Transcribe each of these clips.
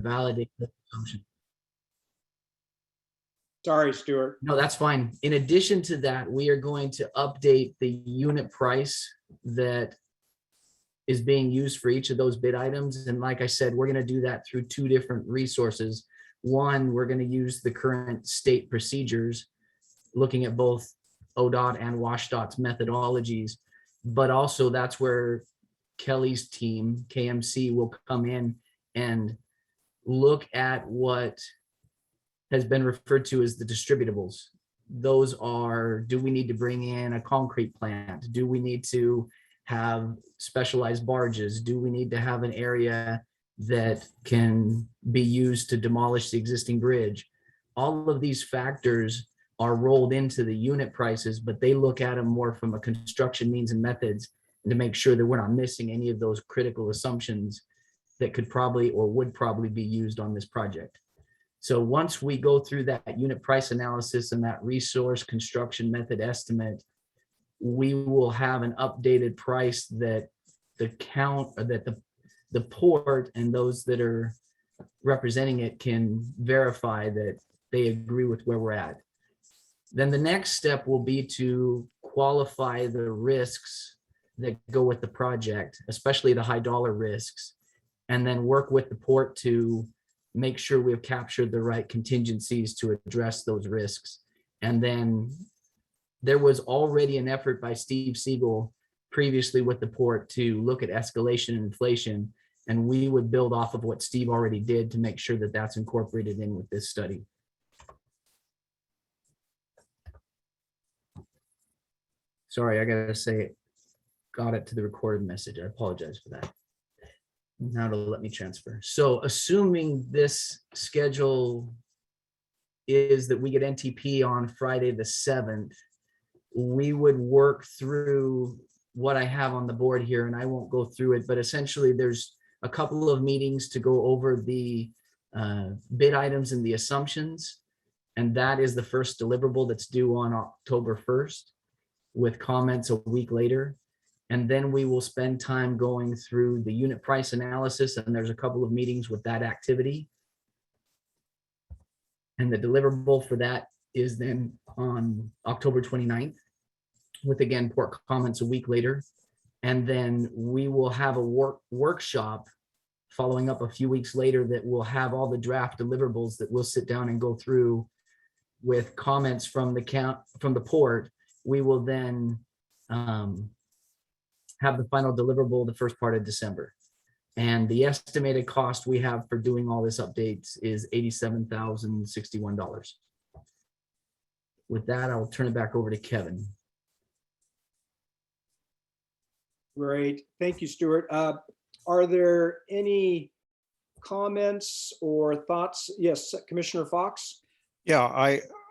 validate the assumption. Sorry, Stuart. No, that's fine. In addition to that, we are going to update the unit price that is being used for each of those bid items. And like I said, we're going to do that through two different resources. One, we're going to use the current state procedures, looking at both ODOT and WashDOT's methodologies, but also that's where Kelly's team, KMC, will come in and look at what has been referred to as the distributables. Those are, do we need to bring in a concrete plant? Do we need to have specialized barges? Do we need to have an area that can be used to demolish the existing bridge? All of these factors are rolled into the unit prices, but they look at them more from a construction means and methods, and to make sure that we're not missing any of those critical assumptions that could probably or would probably be used on this project. So once we go through that unit price analysis and that resource construction method estimate, we will have an updated price that the port and those that are representing it can verify that they agree with where we're at. Then the next step will be to qualify the risks that go with the project, especially the high dollar risks, and then work with the port to make sure we have captured the right contingencies to address those risks. And then there was already an effort by Steve Siegel previously with the port to look at escalation and inflation, and we would build off of what Steve already did to make sure that that's incorporated in with this study. Sorry, I gotta say, got it to the recorded message. I apologize for that. Now to let me transfer. So assuming this schedule is that we get NTP on Friday the 7th, we would work through what I have on the board here, and I won't go through it, but essentially there's a couple of meetings to go over the bid items and the assumptions. And that is the first deliverable that's due on October 1st with comments a week later. And then we will spend time going through the unit price analysis, and there's a couple of meetings with that activity. And the deliverable for that is then on October 29th, with again, port comments a week later. And then we will have a workshop following up a few weeks later that will have all the draft deliverables that we'll sit down and go through with comments from the port. We will then have the final deliverable the first part of December. And the estimated cost we have for doing all this updates is $87,061. With that, I'll turn it back over to Kevin. Great. Thank you, Stuart. Are there any comments or thoughts? Yes, Commissioner Fox. Yeah,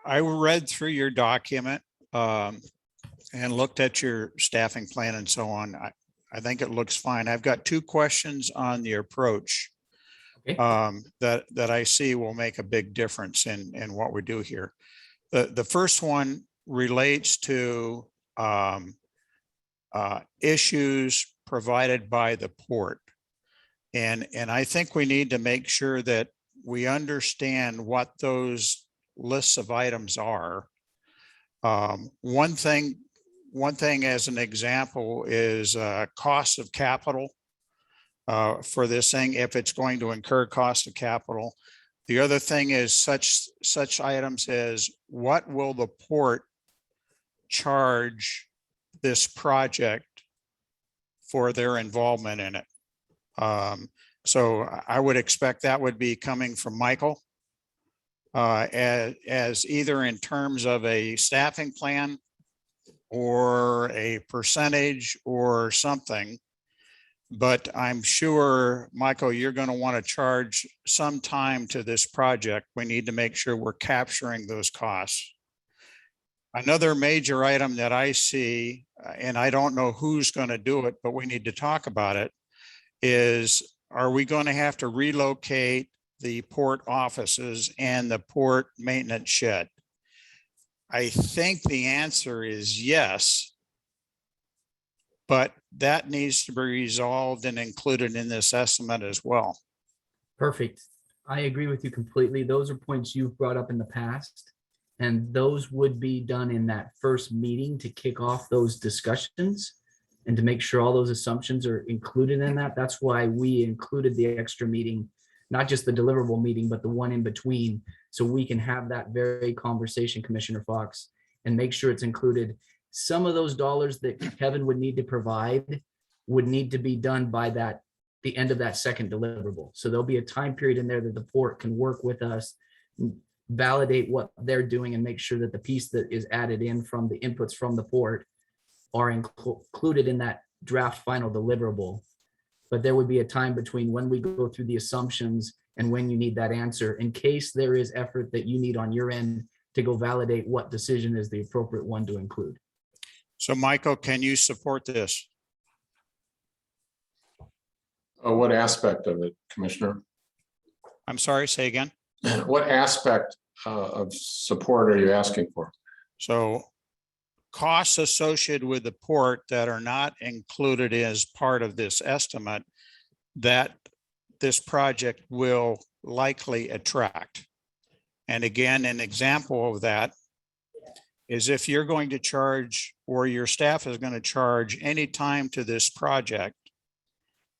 I read through your document and looked at your staffing plan and so on. I think it looks fine. I've got two questions on the approach Okay. that I see will make a big difference in what we do here. The first one relates to issues provided by the port. And I think we need to make sure that we understand what those lists of items are. One thing as an example is cost of capital for this thing, if it's going to incur cost of capital. The other thing is such items as what will the port charge this project for their involvement in it. So I would expect that would be coming from Michael as either in terms of a staffing plan or a percentage or something. But I'm sure, Michael, you're going to want to charge some time to this project. We need to make sure we're capturing those costs. Another major item that I see, and I don't know who's going to do it, but we need to talk about it, is are we going to have to relocate the port offices and the port maintenance shed? I think the answer is yes, but that needs to be resolved and included in this estimate as well. Perfect. I agree with you completely. Those are points you've brought up in the past. And those would be done in that first meeting to kick off those discussions and to make sure all those assumptions are included in that. That's why we included the extra meeting, not just the deliverable meeting, but the one in between. So we can have that very conversation, Commissioner Fox, and make sure it's included. Some of those dollars that Kevin would need to provide would need to be done by the end of that second deliverable. So there'll be a time period in there that the port can work with us, validate what they're doing, and make sure that the piece that is added in from the inputs from the port are included in that draft final deliverable. But there would be a time between when we go through the assumptions and when you need that answer, in case there is effort that you need on your end to go validate what decision is the appropriate one to include. So Michael, can you support this? What aspect of it, Commissioner? I'm sorry, say again. What aspect of support are you asking for? So costs associated with the port that are not included as part of this estimate that this project will likely attract. And again, an example of that is if you're going to charge, or your staff is going to charge any time to this project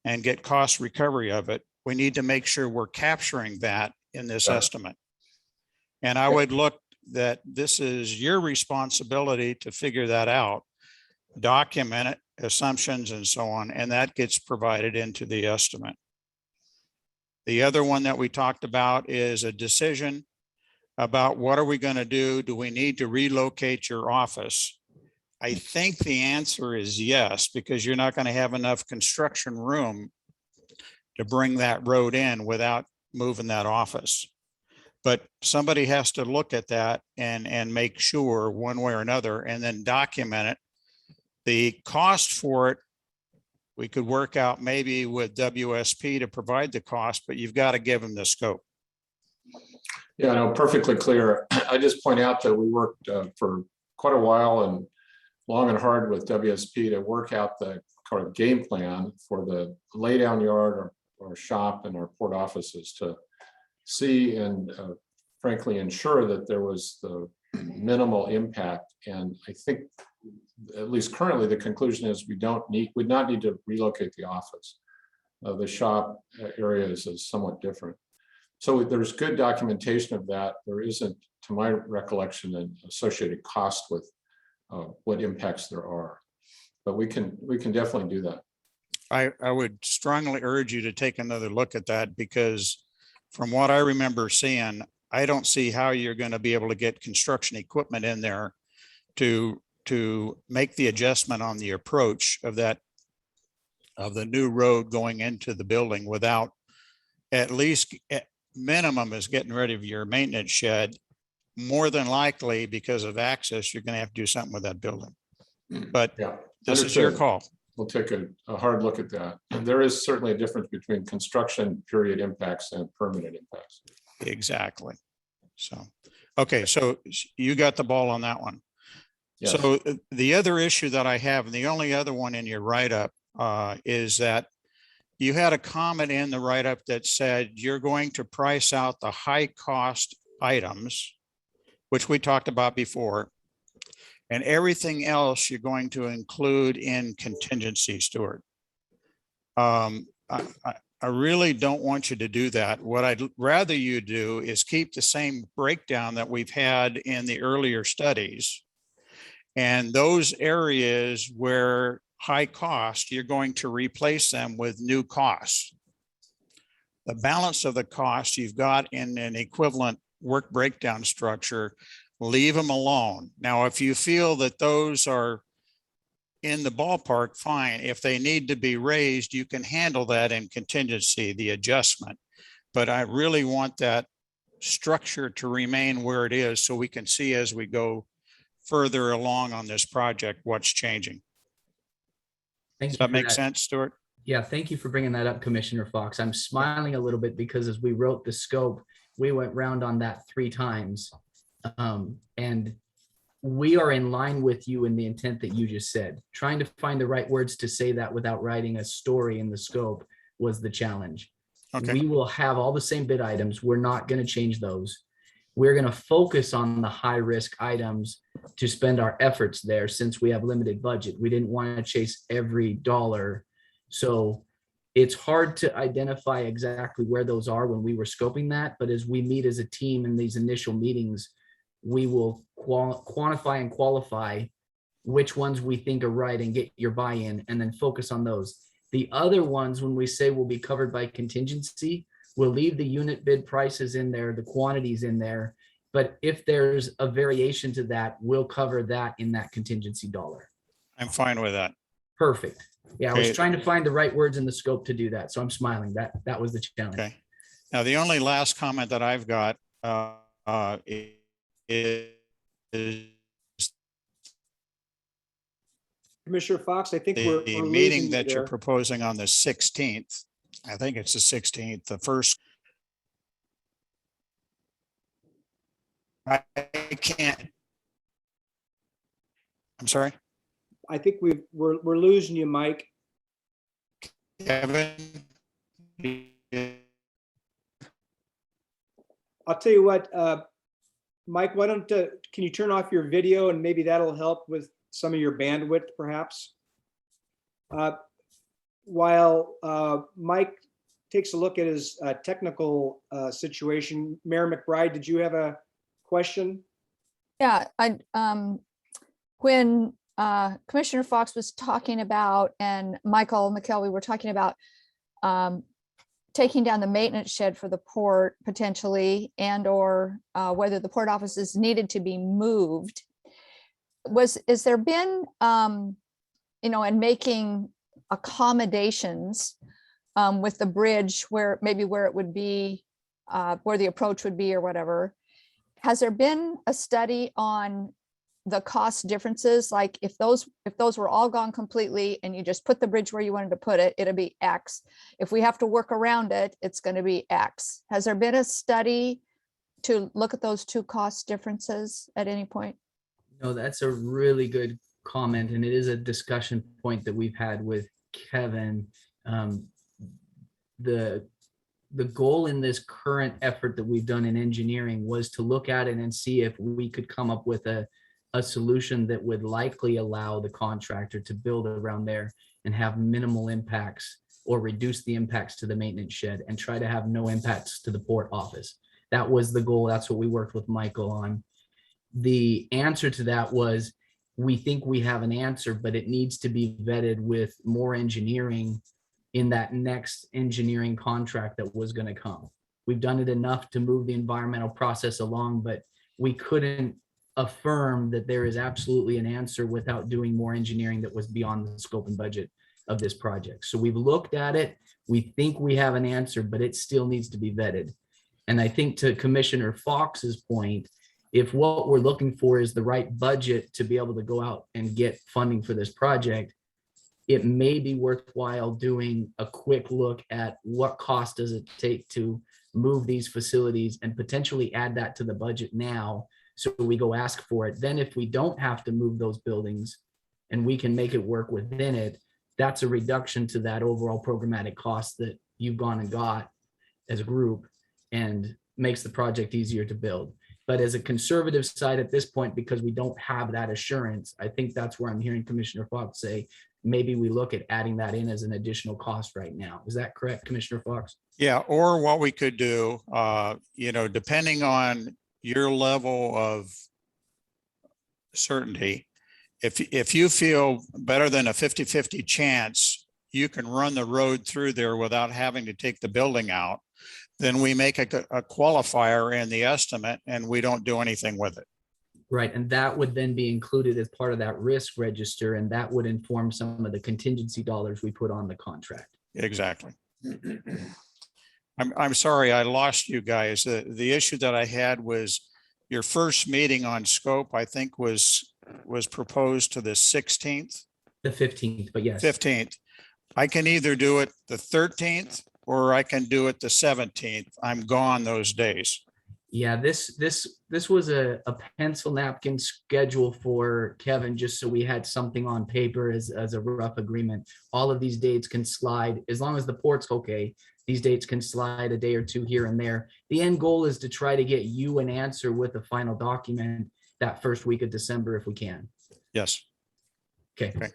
and get cost recovery of it, we need to make sure we're capturing that in this estimate. And I would look that this is your responsibility to figure that out, document it, assumptions and so on, and that gets provided into the estimate. The other one that we talked about is a decision about what are we going to do? Do we need to relocate your office? I think the answer is yes, because you're not going to have enough construction room to bring that road in without moving that office. But somebody has to look at that and make sure one way or another, and then document it. The cost for it, we could work out maybe with WSP to provide the cost, but you've got to give them the scope. Yeah, no, perfectly clear. I just point out that we worked for quite a while and long and hard with WSP to work out the kind of game plan for the laydown yard or shop and our port offices to see and frankly ensure that there was the minimal impact. And I think at least currently the conclusion is we'd not need to relocate the office. The shop area is somewhat different. So there's good documentation of that. There isn't, to my recollection, an associated cost with what impacts there are. But we can definitely do that. I would strongly urge you to take another look at that, because from what I remember seeing, I don't see how you're going to be able to get construction equipment in there to make the adjustment on the approach of the new road going into the building without at least minimum is getting rid of your maintenance shed. More than likely, because of access, you're going to have to do something with that building. But yeah, this is your call. We'll take a hard look at that. And there is certainly a difference between construction period impacts and permanent impacts. Exactly. So, okay, so you got the ball on that one. Yes. So the other issue that I have, and the only other one in your write-up is that you had a comment in the write-up that said you're going to price out the high cost items, which we talked about before, and everything else you're going to include in contingency, Stuart. I really don't want you to do that. What I'd rather you do is keep the same breakdown that we've had in the earlier studies. And those areas where high cost, you're going to replace them with new costs. The balance of the cost you've got in an equivalent work breakdown structure, leave them alone. Now, if you feel that those are in the ballpark, fine. If they need to be raised, you can handle that in contingency, the adjustment. But I really want that structure to remain where it is so we can see as we go further along on this project what's changing. Thank Does you that for make sense, Stuart? Yeah, thank you for bringing that up, Commissioner Fox. I'm smiling a little bit because as we wrote the scope, we went round on that 3 times. And we are in line with you in the intent that you just said. Trying to find the right words to say that without writing a story in the scope was the challenge. Okay. We will have all the same bid items. We're not going to change those. We're going to focus on the high risk items to spend our efforts there since we have limited budget. We didn't want to chase every dollar. So it's hard to identify exactly where those are when we were scoping that. But as we meet as a team in these initial meetings, we will quantify and qualify which ones we think are right and get your buy-in, and then focus on those. The other ones, when we say will be covered by contingency, we'll leave the unit bid prices in there, the quantities in there. But if there's a variation to that, we'll cover that in that contingency dollar. I'm fine with that. Perfect. Yeah, I was Okay. trying to find the right words in the scope to do that. So I'm smiling. That was the challenge. Okay. Now, the only last comment that I've got is Commissioner Fox, I think we're the losing meeting you that you're there. proposing on the 16th. I think it's the 16th, the first. I can't. I'm sorry, I think we're losing you, Mike. Kevin. I'll tell you what, Mike, why don't, can you turn off your video and maybe that'll help with some of your bandwidth perhaps? While Mike takes a look at his technical situation, Mayor McBride, did you have a question? Yeah, when Commissioner Fox was talking about, and Michael McKelvey were talking about taking down the maintenance shed for the port potentially, and or whether the port offices needed to be moved. Is there been, and making accommodations with the bridge where maybe where it would be, where the approach would be or whatever? Has there been a study on the cost differences? Like if those were all gone completely and you just put the bridge where you wanted to put it, it'll be X. If we have to work around it, it's going to be X. Has there been a study to look at those two cost differences at any point? No, that's a really good comment, and it is a discussion point that we've had with Kevin. The goal in this current effort that we've done in engineering was to look at it and see if we could come up with a solution that would likely allow the contractor to build around there and have minimal impacts or reduce the impacts to the maintenance shed and try to have no impacts to the port office. That was the goal. That's what we worked with Michael on. The answer to that was, we think we have an answer, but it needs to be vetted with more engineering in that next engineering contract that was going to come. We've done it enough to move the environmental process along, but we couldn't affirm that there is absolutely an answer without doing more engineering that was beyond the scope and budget of this project. So we've looked at it. We think we have an answer, but it still needs to be vetted. And I think to Commissioner Fox's point, if what we're looking for is the right budget to be able to go out and get funding for this project, it may be worthwhile doing a quick look at what cost does it take to move these facilities and potentially add that to the budget now. So we go ask for it. Then if we don't have to move those buildings and we can make it work within it, that's a reduction to that overall programmatic cost that you've gone and got as a group and makes the project easier to build. But as a conservative side at this point, because we don't have that assurance, I think that's where I'm hearing Commissioner Fox say, maybe we look at adding that in as an additional cost right now. Is that correct, Commissioner Fox? Yeah, or what we could do, depending on your level of certainty, if you feel better than a 50-50 chance, you can run the road through there without having to take the building out, then we make a qualifier in the estimate and we don't do anything with it. Right, and that would then be included as part of that risk register, and that would inform some of the contingency dollars we put on the contract. Exactly. I'm sorry, I lost you guys. The issue that I had was your first meeting on scope, I think was proposed to the 16th. The 15th, but yes. 15th. I can either do it the 13th or I can do it the 17th. I'm gone those days. Yeah, this was a pencil napkin schedule for Kevin, just so we had something on paper as a rough agreement. All of these dates can slide, as long as the port's okay, these dates can slide a day or two here and there. The end goal is to try to get you an answer with a final document that first week of December if we can. Yes. Okay. Okay.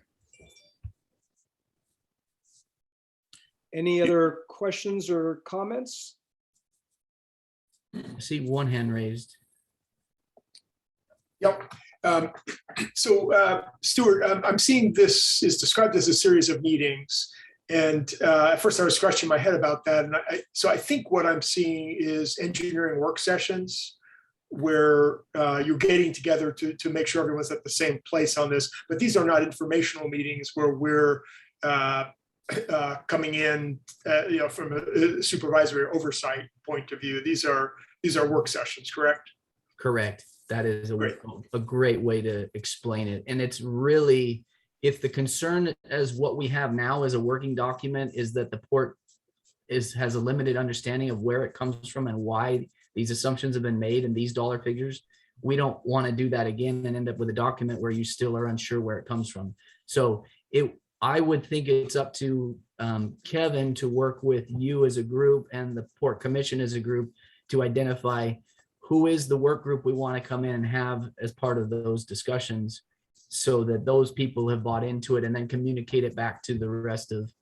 Any other questions or comments? I see one hand raised. Yep. Stuart, I'm seeing this is described as a series of meetings. And at first I was scratching my head about that. And so I think what I'm seeing is engineering work sessions where you're getting together to make sure everyone's at the same place on this. But these are not informational meetings where we're coming in, from a supervisory oversight point of view. These are work sessions, correct? Correct. That is Great. a great way to explain it. And it's really, if the concern as what we have now as a working document is that the port has a limited understanding of where it comes from and why these assumptions have been made and these dollar figures, we don't want to do that again and end up with a document where you still are unsure where it comes from. So I would think it's up to Kevin to work with you as a group and the Port Commission as a group to identify who is the work group we want to come in and have as part of those discussions, so that those people have bought into it, and then communicate it back to the rest of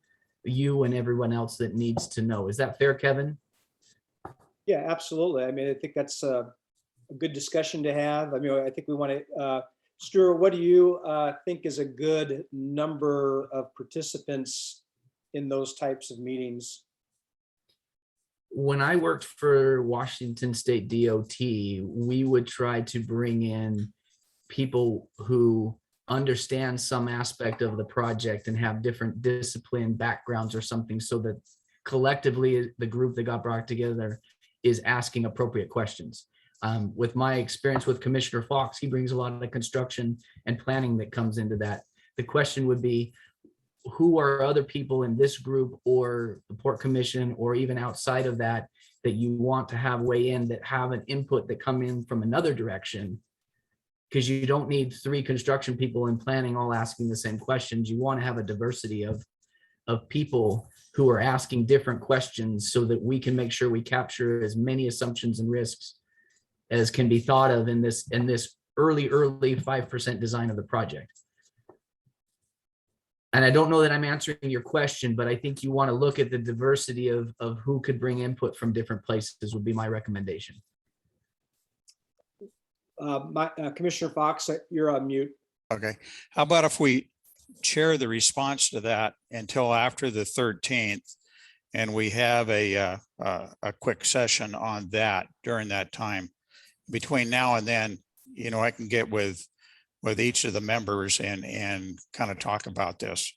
you and everyone else that needs to know. Is that fair, Kevin? Yeah, absolutely. I mean, I think that's a good discussion to have. I mean, I think we want to, Stuart, what do you think is a good number of participants in those types of meetings? When I worked for Washington State DOT, we would try to bring in people who understand some aspect of the project and have different discipline backgrounds or something, so that collectively the group that got brought together is asking appropriate questions. With my experience with Commissioner Fox, he brings a lot of the construction and planning that comes into that. The question would be, who are other people in this group or the Port Commission or even outside of that you want to have weigh in, that have an input that come in from another direction? Because you don't need 3 construction people in planning all asking the same questions. You want to have a diversity of people who are asking different questions, so that we can make sure we capture as many assumptions and risks as can be thought of in this early 5% design of the project. And I don't know that I'm answering your question, but I think you want to look at the diversity of who could bring input from different places would be my recommendation. Commissioner Fox, you're on mute. Okay. How about if we chair the response to that until after the 13th, and we have a quick session on that during that time? Between now and then, I can get with each of the members and kind of talk about this.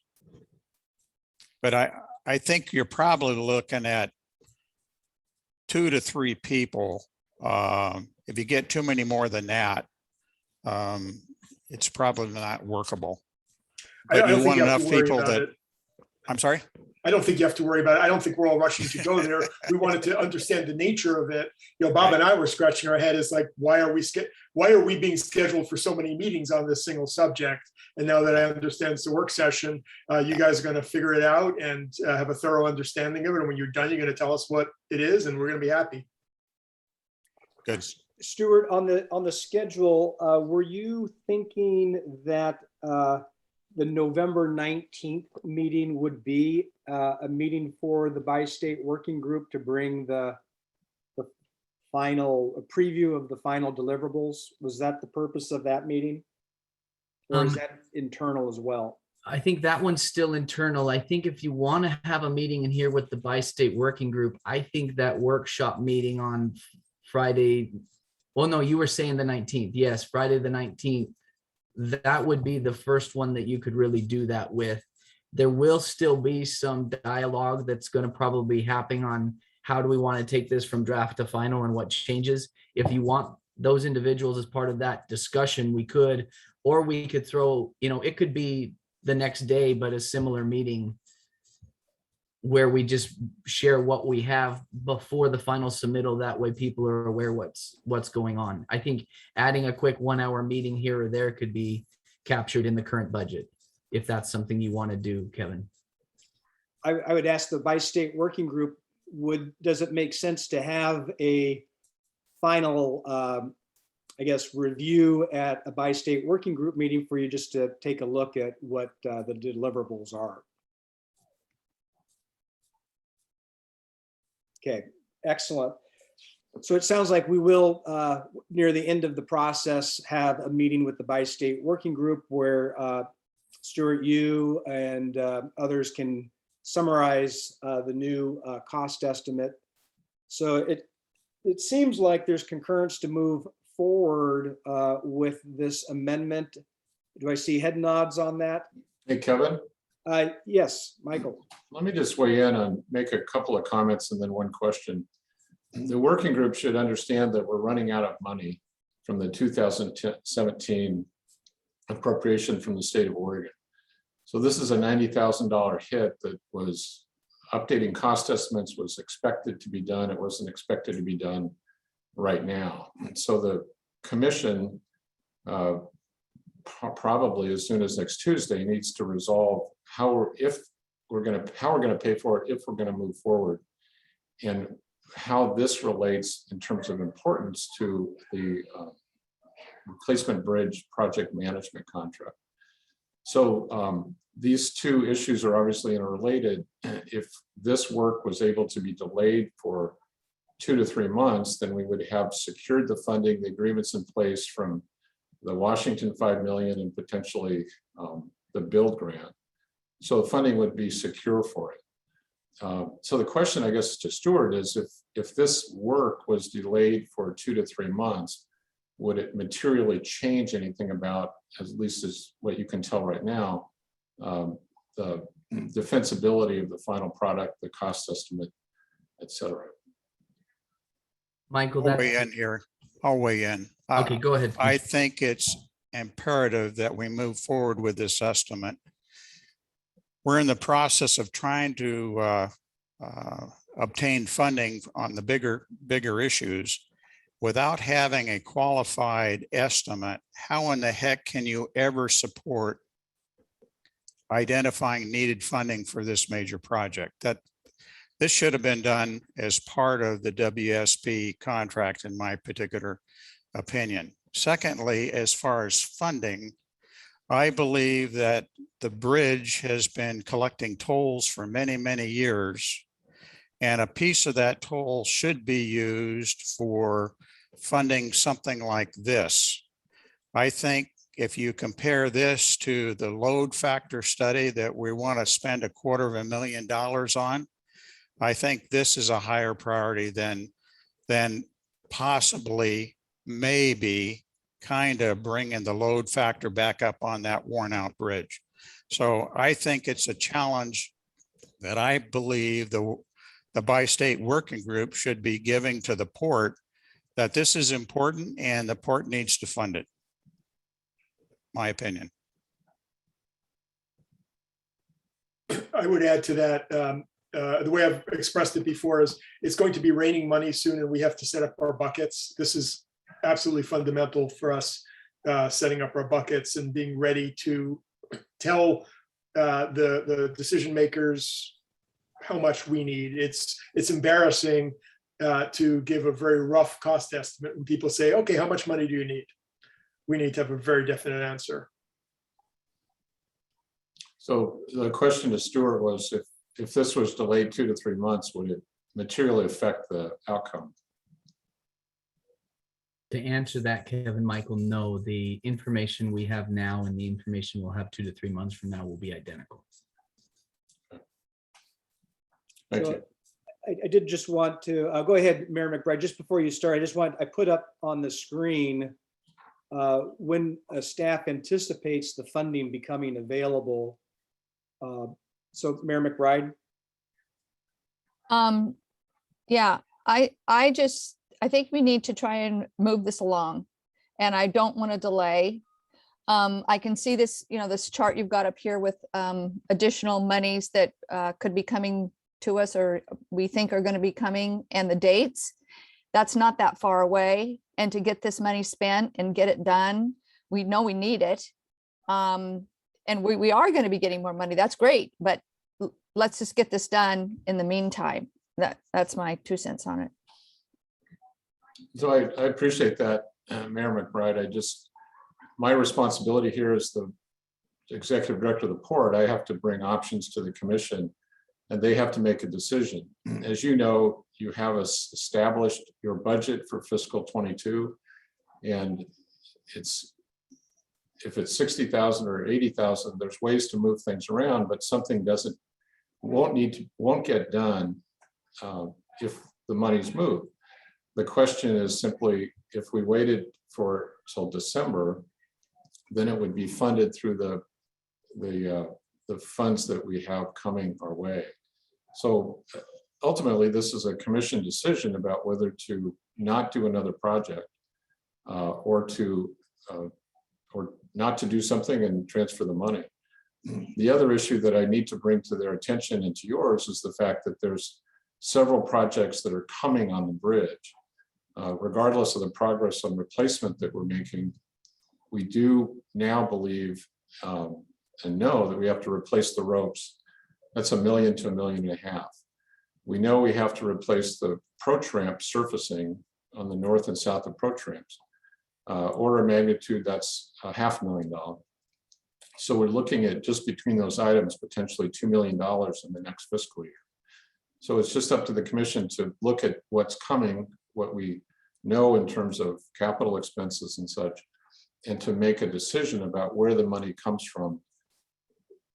But I think you're probably looking at 2 to 3 people. If you get too many more than that, it's probably not workable. But you want enough people that, I'm sorry? I don't think you have to worry about it. I don't think we're all rushing to go there. We wanted to understand the nature of it. Bob and I were scratching our head. It's like, why are we being scheduled for so many meetings on this single subject? And now that I understand it's a work session, you guys are going to figure it out and have a thorough understanding of it. And when you're done, you're going to tell us what it is, and we're going to be happy. Good. Stuart, on the schedule, were you thinking that the November 19th meeting would be a meeting for the bi-state working group to bring the final preview of the final deliverables? Was that the purpose of that meeting? Or is that internal as well? I think that one's still internal. I think if you want to have a meeting in here with the bi-state working group, I think that workshop meeting on Friday, well, no, you were saying the 19th. Yes, Friday the 19th. That would be the first one that you could really do that with. There will still be some dialogue that's going to probably happen on how do we want to take this from draft to final and what changes. If you want those individuals as part of that discussion, we could, or we could throw, it could be the next day, but a similar meeting where we just share what we have before the final submittal. That way people are aware what's going on. I think adding a quick 1 hour meeting here or there could be captured in the current budget, if that's something you want to do, Kevin. I would ask the bi-state working group, does it make sense to have a final, I guess, review at a bi-state working group meeting for you just to take a look at what the deliverables are? Okay, excellent. So it sounds like we will, near the end of the process, have a meeting with the bi-state working group where Stuart, you and others can summarize the new cost estimate. So it seems like there's concurrence to move forward with this amendment. Do I see head nods on that? Hey, Kevin, Yes, Michael. let me just weigh in and make a couple of comments and then one question. The working group should understand that we're running out of money from the 2017 appropriation from the state of Oregon. So this is a $90,000 hit that was updating cost estimates was expected to be done. It wasn't expected to be done right now. And so the commission probably as soon as next Tuesday needs to resolve how we're going to pay for it if we're going to move forward, and how this relates in terms of importance to the replacement bridge project management contract. So these two issues are obviously interrelated. If this work was able to be delayed for 2 to 3 months, then we would have secured the funding, the agreements in place from the Washington 5 million and potentially the build grant. So the funding would be secure for it. So the question, I guess, to Stuart is if this work was delayed for 2 to 3 months, would it materially change anything about, at least as what you can tell right now, the defensibility of the final product, the cost estimate, et cetera? Michael, I'll weigh in here. I'll weigh in. Okay, go ahead. I think it's imperative that we move forward with this estimate. We're in the process of trying to obtain funding on the bigger issues. Without having a qualified estimate, how in the heck can you ever support identifying needed funding for this major project? This should have been done as part of the WSP contract, in my particular opinion. Secondly, as far as funding, I believe that the bridge has been collecting tolls for many, many years, and a piece of that toll should be used for funding something like this. I think if you compare this to the load factor study that we want to spend $250,000 on, I think this is a higher priority than possibly, maybe, kind of bringing the load factor back up on that worn out bridge. So I think it's a challenge that I believe the bi-state working group should be giving to the port, that this is important and the port needs to fund it. My opinion. I would add to that, the way I've expressed it before is it's going to be raining money soon and we have to set up our buckets. This is absolutely fundamental for us, setting up our buckets and being ready to tell the decision makers how much we need. It's embarrassing to give a very rough cost estimate when people say, okay, how much money do you need? We need to have a very definite answer. So the question to Stuart was, if this was delayed 2 to 3 months, would it materially affect the outcome? To answer that, Kevin, Michael, no, the information we have now and the information we'll have 2 to 3 months from now will be identical. Thank So you. I did just want to go ahead, Mayor McBride, just before you start, I put up on the screen when staff anticipates the funding becoming available. So Mayor McBride. Yeah, I think we need to try and move this along, and I don't want to delay. I can see this, this chart you've got up here with additional monies that could be coming to us or we think are going to be coming and the dates, that's not that far away. And to get this money spent and get it done, we know we need it. And we are going to be getting more money. That's great. But let's just get this done in the meantime. That's my 2 cents on it. So I appreciate that, Mayor McBride. My responsibility here as the executive director of the port, I have to bring options to the commission and they have to make a decision. As you know, you have established your budget for fiscal 22, and if it's 60,000 or 80,000, there's ways to move things around, but something won't get done if the money's moved. The question is simply, if we waited till December, then it would be funded through the funds that we have coming our way. So ultimately, this is a commission decision about whether to not do another project or not to do something and transfer the money. The other issue that I need to bring to their attention and to yours is the fact that there's several projects that are coming on the bridge. Regardless of the progress on replacement that we're making, we do now believe and know that we have to replace the ropes. That's $1 million to $1.5 million. We know we have to replace the approach ramp surfacing on the north and south approach ramps. Order of magnitude, that's $500,000. So we're looking at, just between those items, potentially $2 million in the next fiscal year. So it's just up to the commission to look at what's coming, what we know in terms of capital expenses and such, and to make a decision about where the money comes from,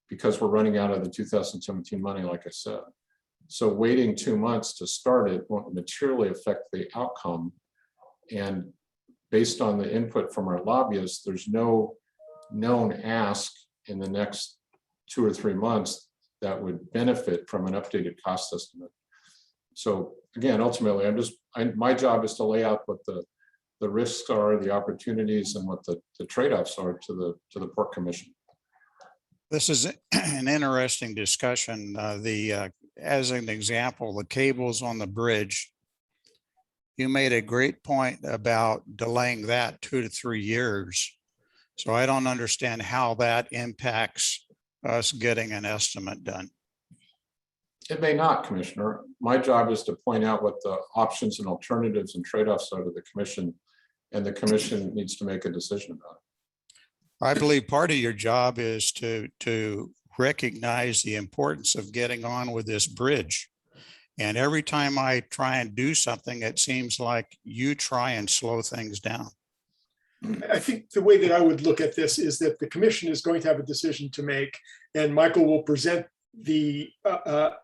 because we're running out of the 2017 money, like I said. So waiting 2 months to start it won't materially affect the outcome. And based on the input from our lobbyists, there's no known ask in the next 2 or 3 months that would benefit from an updated cost estimate. So again, ultimately, my job is to lay out what the risks are, the opportunities, and what the trade-offs are to the Port Commission. This is an interesting discussion. As an example, the cables on the bridge, you made a great point about delaying that 2 to 3 years. So I don't understand how that impacts us getting an estimate done. It may not, Commissioner. My job is to point out what the options and alternatives and trade-offs are to the commission, and the commission needs to make a decision about it. I believe part of your job is to recognize the importance of getting on with this bridge. And every time I try and do something, it seems like you try and slow things down. I think the way that I would look at this is that the commission is going to have a decision to make, and Michael will present the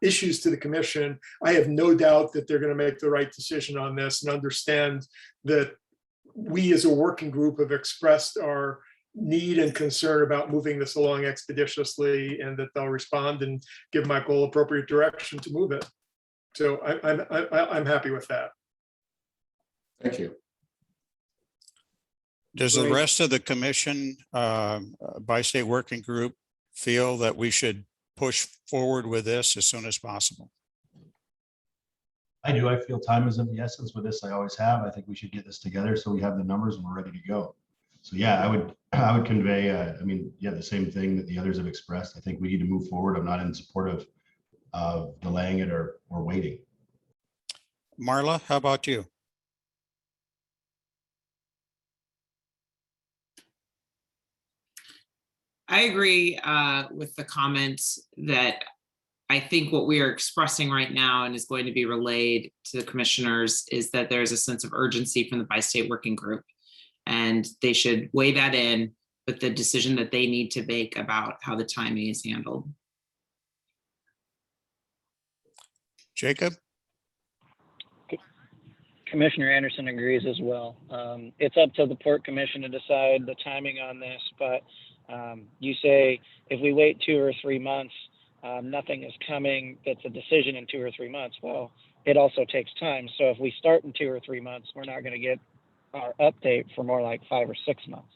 issues to the commission. I have no doubt that they're going to make the right decision on this and understand that we as a working group have expressed our need and concern about moving this along expeditiously, and that they'll respond and give Michael appropriate direction to move it. So I'm happy with that. Thank you. Does the rest of the commission, bi-state working group, feel that we should push forward with this as soon as possible? I do. I feel time is of the essence with this. I always have. I think we should get this together so we have the numbers and we're ready to go. So yeah, I would convey, the same thing that the others have expressed. I think we need to move forward. I'm not in support of delaying it or waiting. Marla, how about you? I agree with the comments that I think what we are expressing right now and is going to be relayed to the commissioners is that there's a sense of urgency from the bi-state working group, and they should weigh that in with the decision that they need to make about how the timing is handled. Jacob? Commissioner Anderson agrees as well. It's up to the Port Commission to decide the timing on this, but you say if we wait 2 or 3 months, nothing is coming. It's a decision in 2 or 3 months. Well, it also takes time. So if we start in 2 or 3 months, we're not going to get our update for more like 5 or 6 months.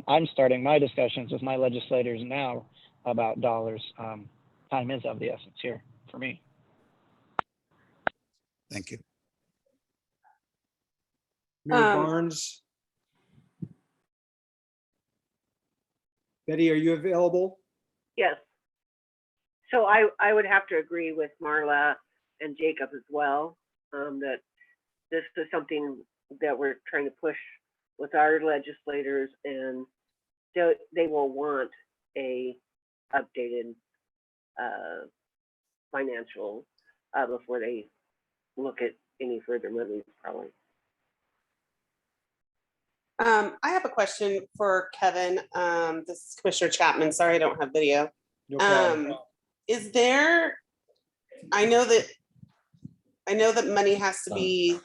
I'm starting my discussions with my legislators now about dollars. Time is of the essence here for me. Thank you. Mary Um, Barnes. Betty, are you available? Yes. So I would have to agree with Marla and Jacob as well, that this is something that we're trying to push with our legislators, and they will want a updated financial before they look at any further money, probably. I have a question for Kevin. This is Commissioner Chapman. Sorry, I don't have video. No problem. Is there, I know that money has to be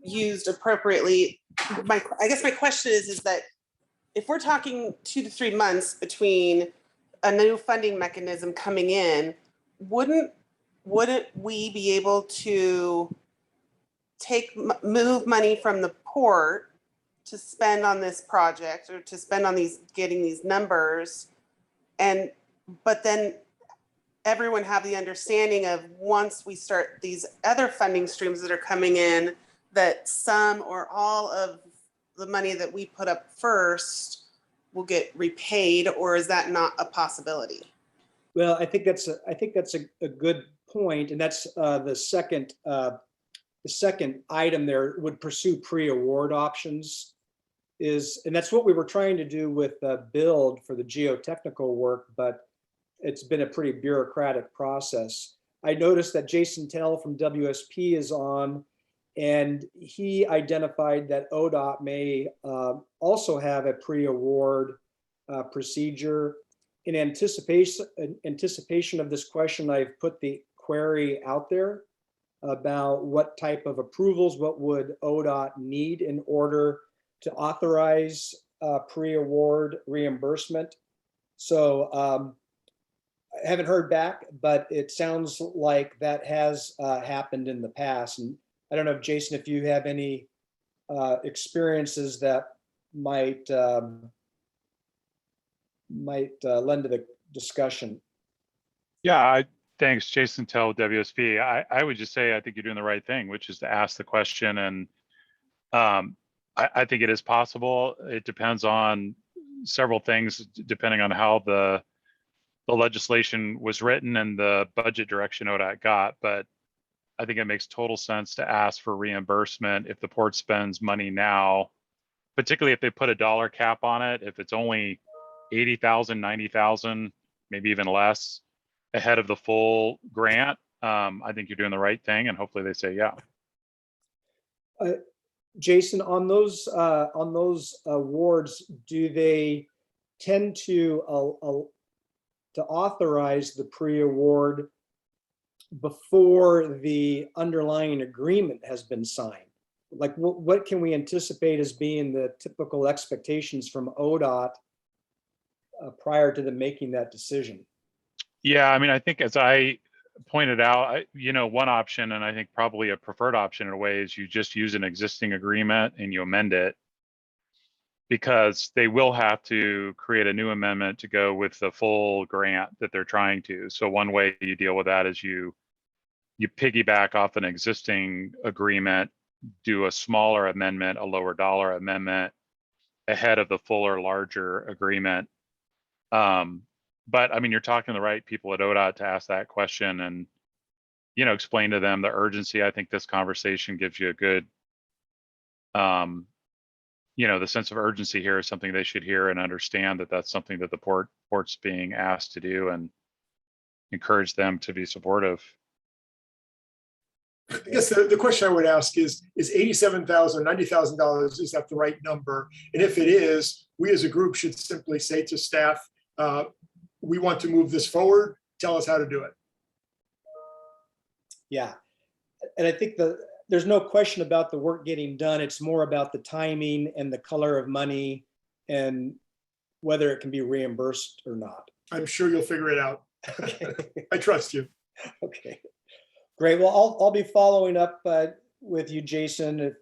used appropriately. I guess my question is that if we're talking 2 to 3 months between a new funding mechanism coming in, wouldn't we be able to move money from the port to spend on this project, or to spend on getting these numbers, but then everyone have the understanding of, once we start these other funding streams that are coming in, that some or all of the money that we put up first will get repaid, or is that not a possibility? Well, I think that's a good point, and that's the second item there, would pursue pre-award options. And that's what we were trying to do with build for the geotechnical work, but it's been a pretty bureaucratic process. I noticed that Jason Tell from WSP is on, and he identified that ODOT may also have a pre-award procedure. In anticipation of this question, I've put the query out there about what type of approvals, what would ODOT need in order to authorize pre-award reimbursement. So I haven't heard back, but it sounds like that has happened in the past. And I don't know, if Jason, if you have any experiences that might lend to the discussion. Yeah, thanks, Jason Tell, WSP. I would just say I think you're doing the right thing, which is to ask the question. And I think it is possible. It depends on several things, depending on how the legislation was written and the budget direction ODOT got. But I think it makes total sense to ask for reimbursement if the port spends money now, particularly if they put a dollar cap on it. If it's only 80,000, 90,000, maybe even less ahead of the full grant, I think you're doing the right thing, and hopefully they say yeah. Jason, on those awards, do they tend to authorize the pre-award before the underlying agreement has been signed? Like, what can we anticipate as being the typical expectations from ODOT prior to them making that decision? Yeah, I mean, I think as I pointed out, one option, and I think probably a preferred option in a way, is you just use an existing agreement and you amend it, because they will have to create a new amendment to go with the full grant that they're trying to. So one way you deal with that is you piggyback off an existing agreement, do a smaller amendment, a lower dollar amendment ahead of the fuller, larger agreement. But I mean, you're talking to the right people at ODOT to ask that question and, explain to them the urgency. I think this conversation gives you a good, the sense of urgency here is something they should hear and understand, that that's something that the port's being asked to do, and encourage them to be supportive. I guess the question I would ask is $87,000, $90,000, is that the right number? And if it is, we as a group should simply say to staff, we want to move this forward, tell us how to do it. Yeah, and I think there's no question about the work getting done. It's more about the timing and the color of money and whether it can be reimbursed or not. I'm sure you'll figure it out. Okay. I trust you. Okay, great. Well, I'll be following up with you, Jason,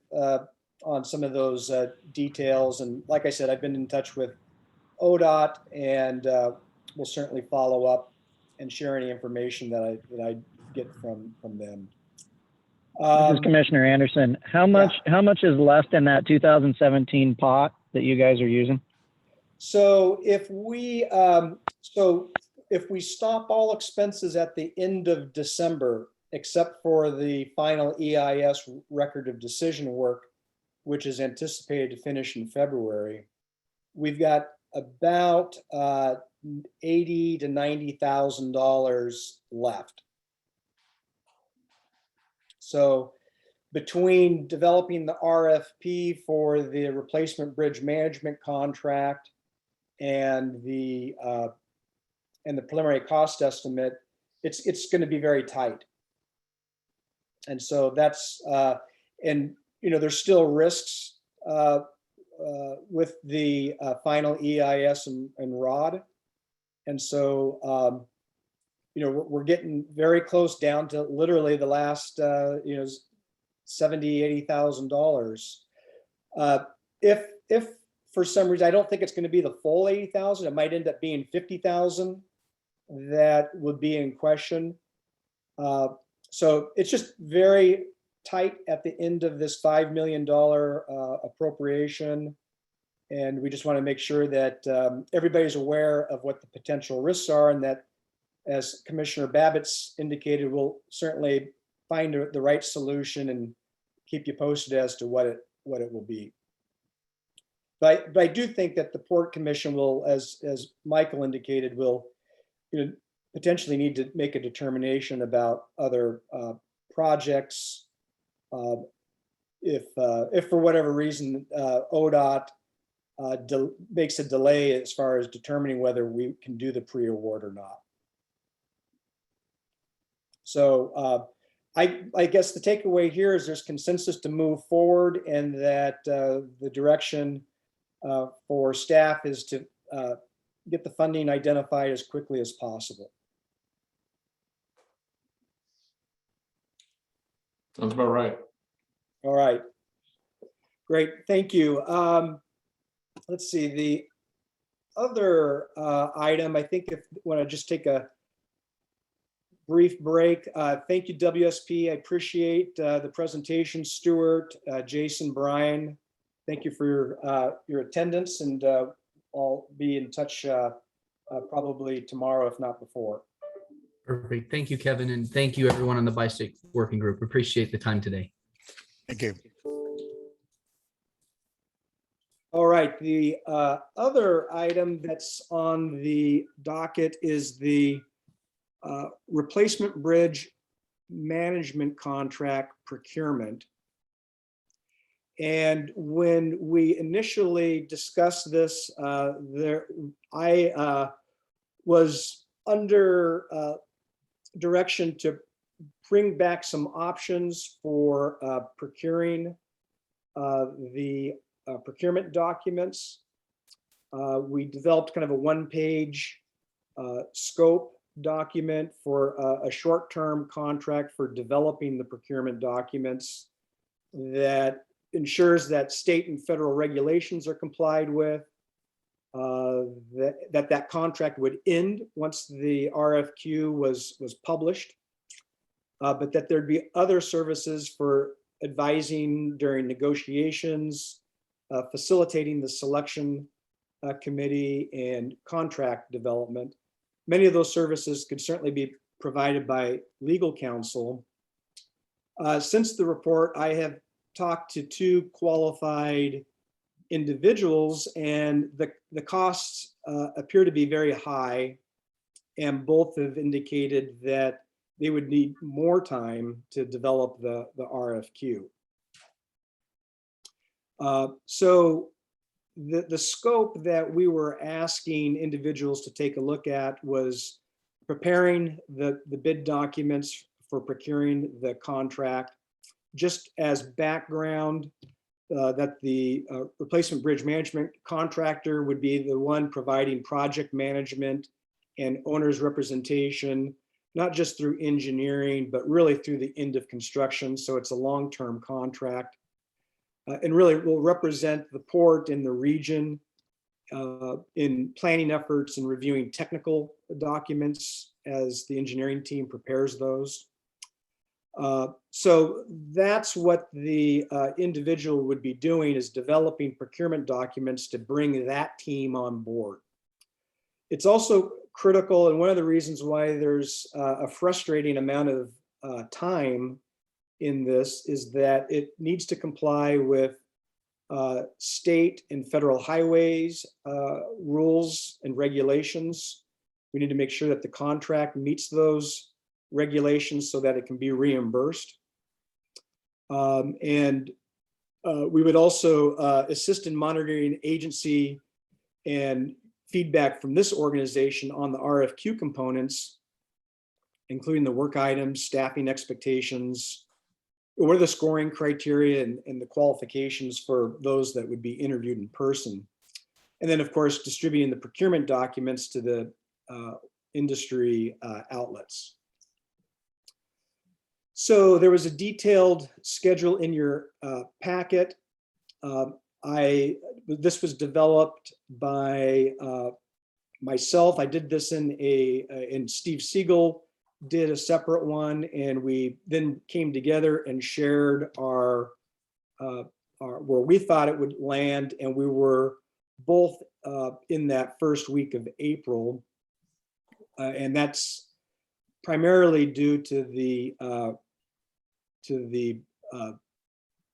on some of those details. And like I said, I've been in touch with ODOT, and we'll certainly follow up and share any information that I get from them. This is Commissioner Anderson. How much is left in that 2017 pot that you guys are using? So if we stop all expenses at the end of December, except for the final EIS record of decision work, which is anticipated to finish in February, we've got about $80,000 to $90,000 left. So between developing the RFP for the replacement bridge management contract and the preliminary cost estimate, it's going to be very tight. And so that's and there's still risks with the final EIS and ROD, and so we're getting very close down to literally the last $70,000-$80,000. If for some reason I don't think it's going to be the full 80,000, it might end up being 50,000 that would be in question. So it's just very tight at the end of this $5 million appropriation. And we just want to make sure that everybody's aware of what the potential risks are, and that, as Commissioner Babbitt's indicated, we'll certainly find the right solution and keep you posted as to what it will be. But I do think that the Port Commission will, as Michael indicated, will potentially need to make a determination about other projects. If for whatever reason ODOT makes a delay as far as determining whether we can do the pre-award or not. So I guess the takeaway here is there's consensus to move forward, and that the direction for staff is to get the funding identified as quickly as possible. Sounds about right. All right. Great, thank you. Let's see, the other item, I think if you want to just take a brief break. Thank you, WSP. I appreciate the presentation, Stuart, Jason, Brian. Thank you for your attendance, and I'll be in touch probably tomorrow, if not before. Perfect. Thank you, Kevin. And thank you everyone on the Bi-State Working Group. Appreciate the time today. Thank you. All right, the other item that's on the docket is the replacement bridge management contract procurement. And when we initially discussed this, I was under direction to bring back some options for procuring the procurement documents. We developed kind of a one-page scope document for a short-term contract for developing the procurement documents that ensures that state and federal regulations are complied with, that contract would end once the RFQ was published, but that there'd be other services for advising during negotiations, facilitating the selection committee, and contract development. Many of those services could certainly be provided by legal counsel. Since the report, I have talked to two qualified individuals, and the costs appear to be very high, and both have indicated that they would need more time to develop the RFQ. So the scope that we were asking individuals to take a look at was preparing the bid documents for procuring the contract. Just as background, that the replacement bridge management contractor would be the one providing project management and owner's representation, not just through engineering, but really through the end of construction. So it's a long-term contract. And really will represent the port in the region in planning efforts and reviewing technical documents as the engineering team prepares those. So that's what the individual would be doing, is developing procurement documents to bring that team on board. It's also critical, and one of the reasons why there's a frustrating amount of time in this is that it needs to comply with state and federal highways rules and regulations. We need to make sure that the contract meets those regulations so that it can be reimbursed. And we would also assist in monitoring agency and feedback from this organization on the RFQ components, including the work items, staffing expectations, what are the scoring criteria and the qualifications for those that would be interviewed in person. And then, of course, distributing the procurement documents to the industry outlets. So there was a detailed schedule in your packet. This was developed by myself. I did this in Steve Siegel did a separate one, and we then came together and shared our where we thought it would land, and we were both in that first week of April, and that's primarily due to the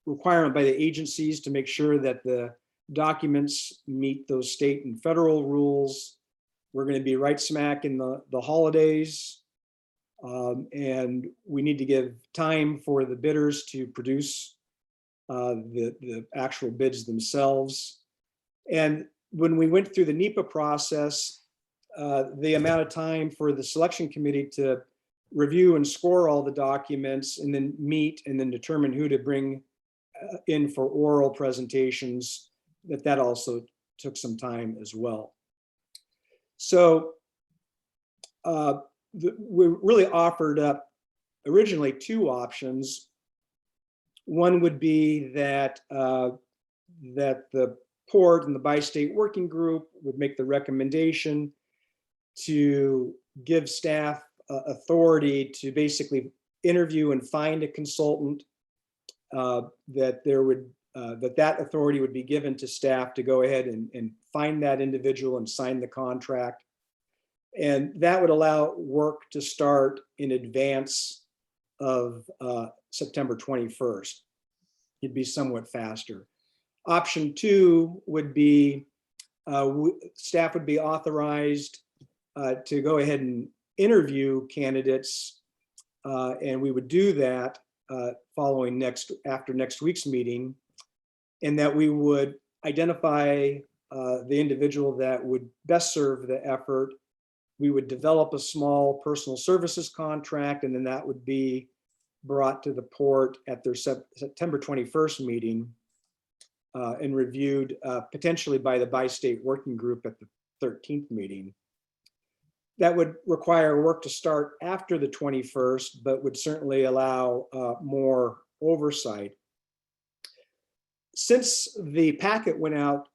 requirement by the agencies to make sure that the documents meet those state and federal rules. We're going to be right smack in the holidays. And we need to give time for the bidders to produce the actual bids themselves. And when we went through the NEPA process, the amount of time for the selection committee to review and score all the documents and then meet and then determine who to bring in for oral presentations, that also took some time as well. So we really offered up originally two options. One would be that that the port and the bi-state working group would make the recommendation to give staff authority to basically interview and find a consultant, that that authority would be given to staff to go ahead and find that individual and sign the contract. And that would allow work to start in advance of September 21st. It'd be somewhat faster. Option two would be staff would be authorized to go ahead and interview candidates, and we would do that following after next week's meeting, and that we would identify the individual that would best serve the effort. We would develop a small personal services contract, and then that would be brought to the port at their September 21st meeting and reviewed potentially by the bi-state working group at the 13th meeting. That would require work to start after the 21st, but would certainly allow more oversight. Since the packet went out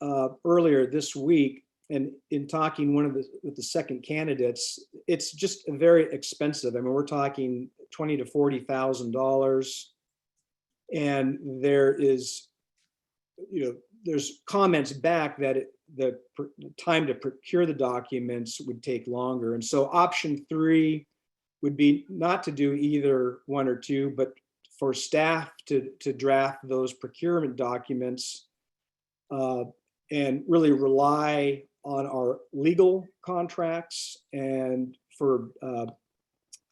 earlier this week, and in talking with the second candidates, it's just very expensive. I mean, we're talking $20,000 to $40,000, and there's comments back that the time to procure the documents would take longer. And so option three would be not to do either one or two, but for staff to draft those procurement documents and really rely on our legal contracts and for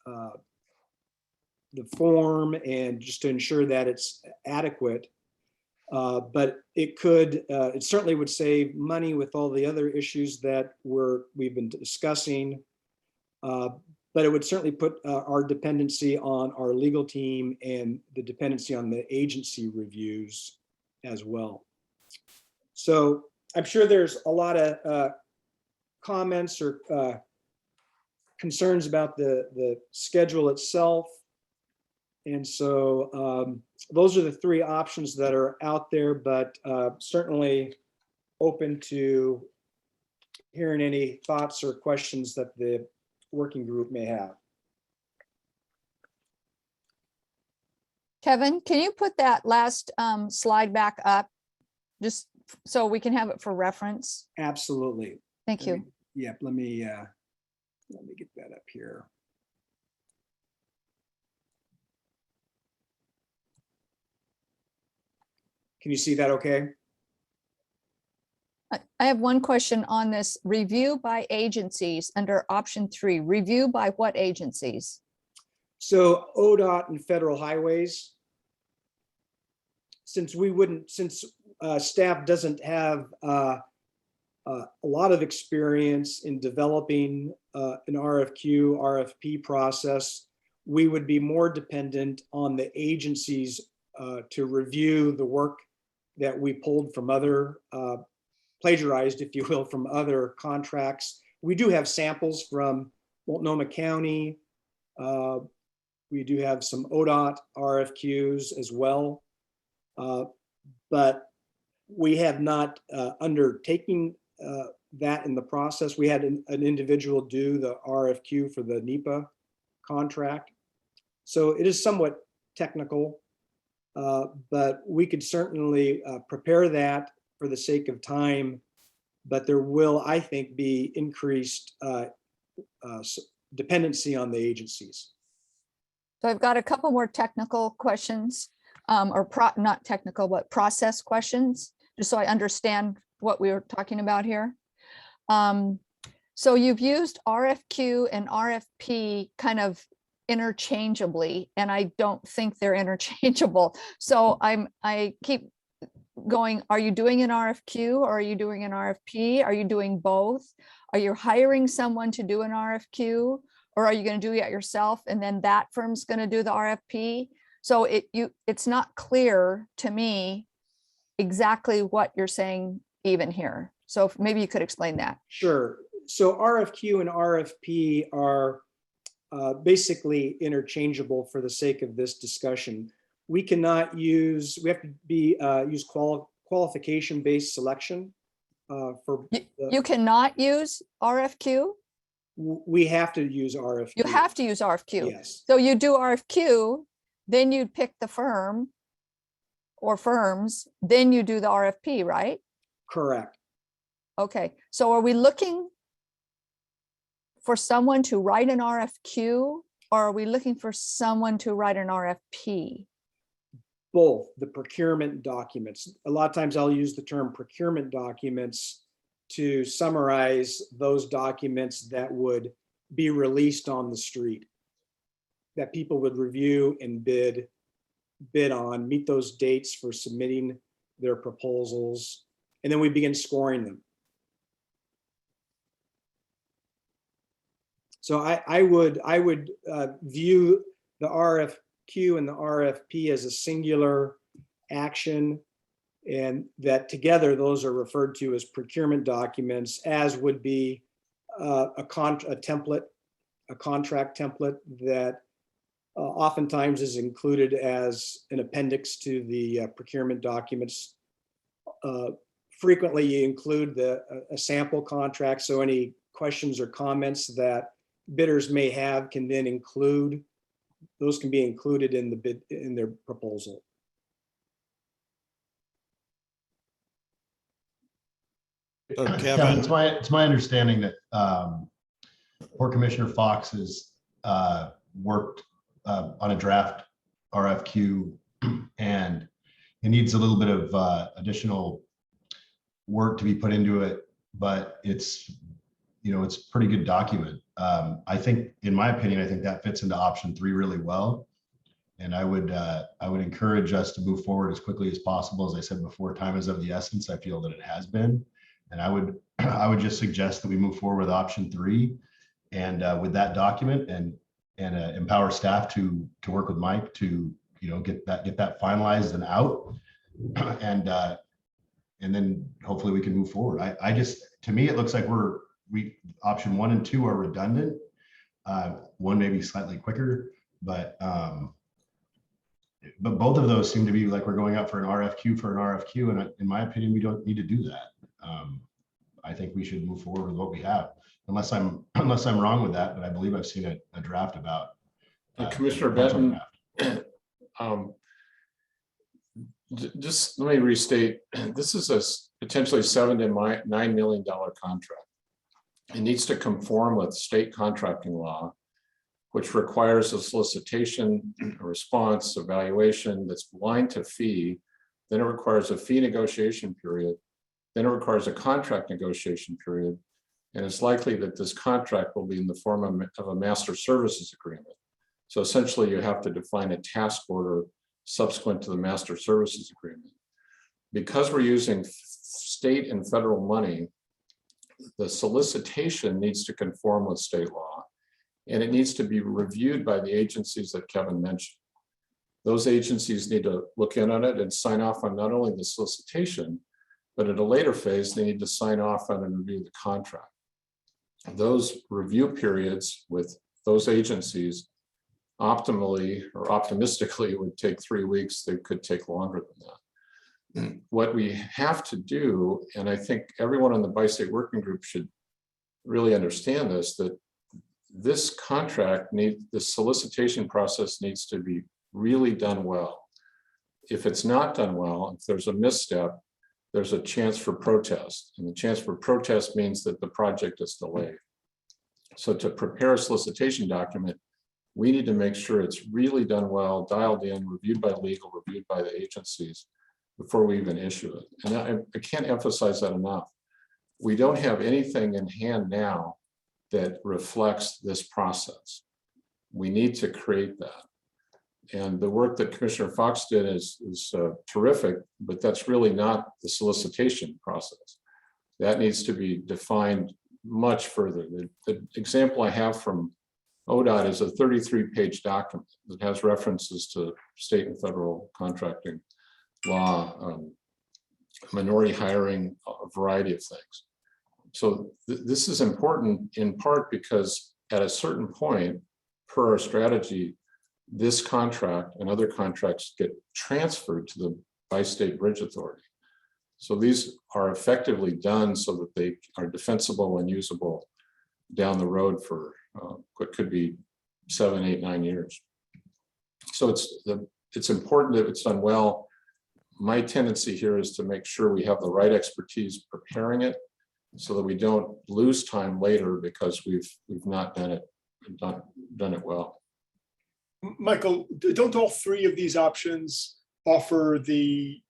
the form, and just to ensure that it's adequate. But it certainly would save money with all the other issues that we've been discussing. But it would certainly put our dependency on our legal team and the dependency on the agency reviews as well. So I'm sure there's a lot of comments or concerns about the schedule itself. And so those are the three options that are out there, but certainly open to hearing any thoughts or questions that the working group may have. Kevin, can you put that last slide back up? Just so we can have it for reference. Absolutely. Thank you. Yeah, let me get that up here. Can you see that okay? I have one question on this review by agencies under option 3. Review by what agencies? So ODOT and federal highways. Since staff doesn't have a lot of experience in developing an RFQ, RFP process, we would be more dependent on the agencies to review the work that we pulled from other, plagiarized, if you will, from other contracts. We do have samples from Multnomah County. We do have some ODOT RFQs as well. But we have not undertaken that in the process. We had an individual do the RFQ for the NEPA contract. So it is somewhat technical, but we could certainly prepare that for the sake of time. But there will, I think, be increased dependency on the agencies. So I've got a couple more technical questions, not technical, but process questions, just so I understand what we were talking about here. So you've used RFQ and RFP kind of interchangeably, and I don't think they're interchangeable. So I keep going, are you doing an RFQ or are you doing an RFP? Are you doing both? Are you hiring someone to do an RFQ? Or are you going to do it yourself and then that firm's going to do the RFP? So it's not clear to me exactly what you're saying even here. So maybe you could explain that. Sure. So RFQ and RFP are basically interchangeable for the sake of this discussion. We cannot use, we have to use qualification-based selection for. You cannot use RFQ? We have to use RFQ. You have to use RFQ. Yes. So you do RFQ, then you'd pick the firm or firms, then you do the RFP, right? Correct. Okay, so are we looking for someone to write an RFQ or are we looking for someone to write an RFP? Both, the procurement documents. A lot of times I'll use the term procurement documents to summarize those documents that would be released on the street, that people would review and bid on, meet those dates for submitting their proposals, and then we begin scoring them. So I would view the RFQ and the RFP as a singular action, and that together those are referred to as procurement documents, as would be a contract template that oftentimes is included as an appendix to the procurement documents. Frequently you include a sample contract, so any questions or comments that bidders may have can then include, those can be included in the bid, in their proposal. So Kevin, Kevin, it's my understanding that Port Commissioner Fox has worked on a draft RFQ, and it needs a little bit of additional work to be put into it, but it's, it's a pretty good document. I think, in my opinion, I think that fits into option 3 really well. And I would encourage us to move forward as quickly as possible. As I said before, time is of the essence. I feel that it has been. And I would just suggest that we move forward with option 3 and with that document and empower staff to work with Mike to get that finalized and out, and then hopefully we can move forward. To me it looks like option 1 and 2 are redundant. One may be slightly quicker, but both of those seem to be like we're going up for an RFQ, and in my opinion we don't need to do that. I think we should move forward with what we have, unless I'm wrong with that, but I believe I've seen a draft about Commissioner Benton, Just let me restate, this is a potentially $7 to $9 million contract. It needs to conform with state contracting law, which requires a solicitation, a response, evaluation that's blind to fee. Then it requires a fee negotiation period. Then it requires a contract negotiation period. And it's likely that this contract will be in the form of a master services agreement. So essentially you have to define a task order subsequent to the master services agreement. Because we're using state and federal money, the solicitation needs to conform with state law, and it needs to be reviewed by the agencies that Kevin mentioned. Those agencies need to look in on it and sign off on not only the solicitation, but at a later phase, they need to sign off on and review the contract. Those review periods with those agencies optimally or optimistically would take 3 weeks. They could take longer than that. What we have to do, and I think everyone on the bi-state working group should really understand this, that this contract the solicitation process needs to be really done well. If it's not done well, if there's a misstep, there's a chance for protest. And the chance for protest means that the project is delayed. So to prepare a solicitation document, we need to make sure it's really done well, dialed in, reviewed by legal, reviewed by the agencies before we even issue it. And I can't emphasize that enough. We don't have anything in hand now that reflects this process. We need to create that. And the work that Commissioner Fox did is terrific, but that's really not the solicitation process. That needs to be defined much further. The example I have from ODOT is a 33-page document that has references to state and federal contracting law, minority hiring, a variety of things. So this is important in part because at a certain point, per our strategy, this contract and other contracts get transferred to the Bi-State Bridge Authority. So these are effectively done so that they are defensible and usable down the road for what could be 7, 8, 9 years. So it's important that it's done well. My tendency here is to make sure we have the right expertise preparing it so that we don't lose time later because we've not done it well. Michael, don't all three of these options offer the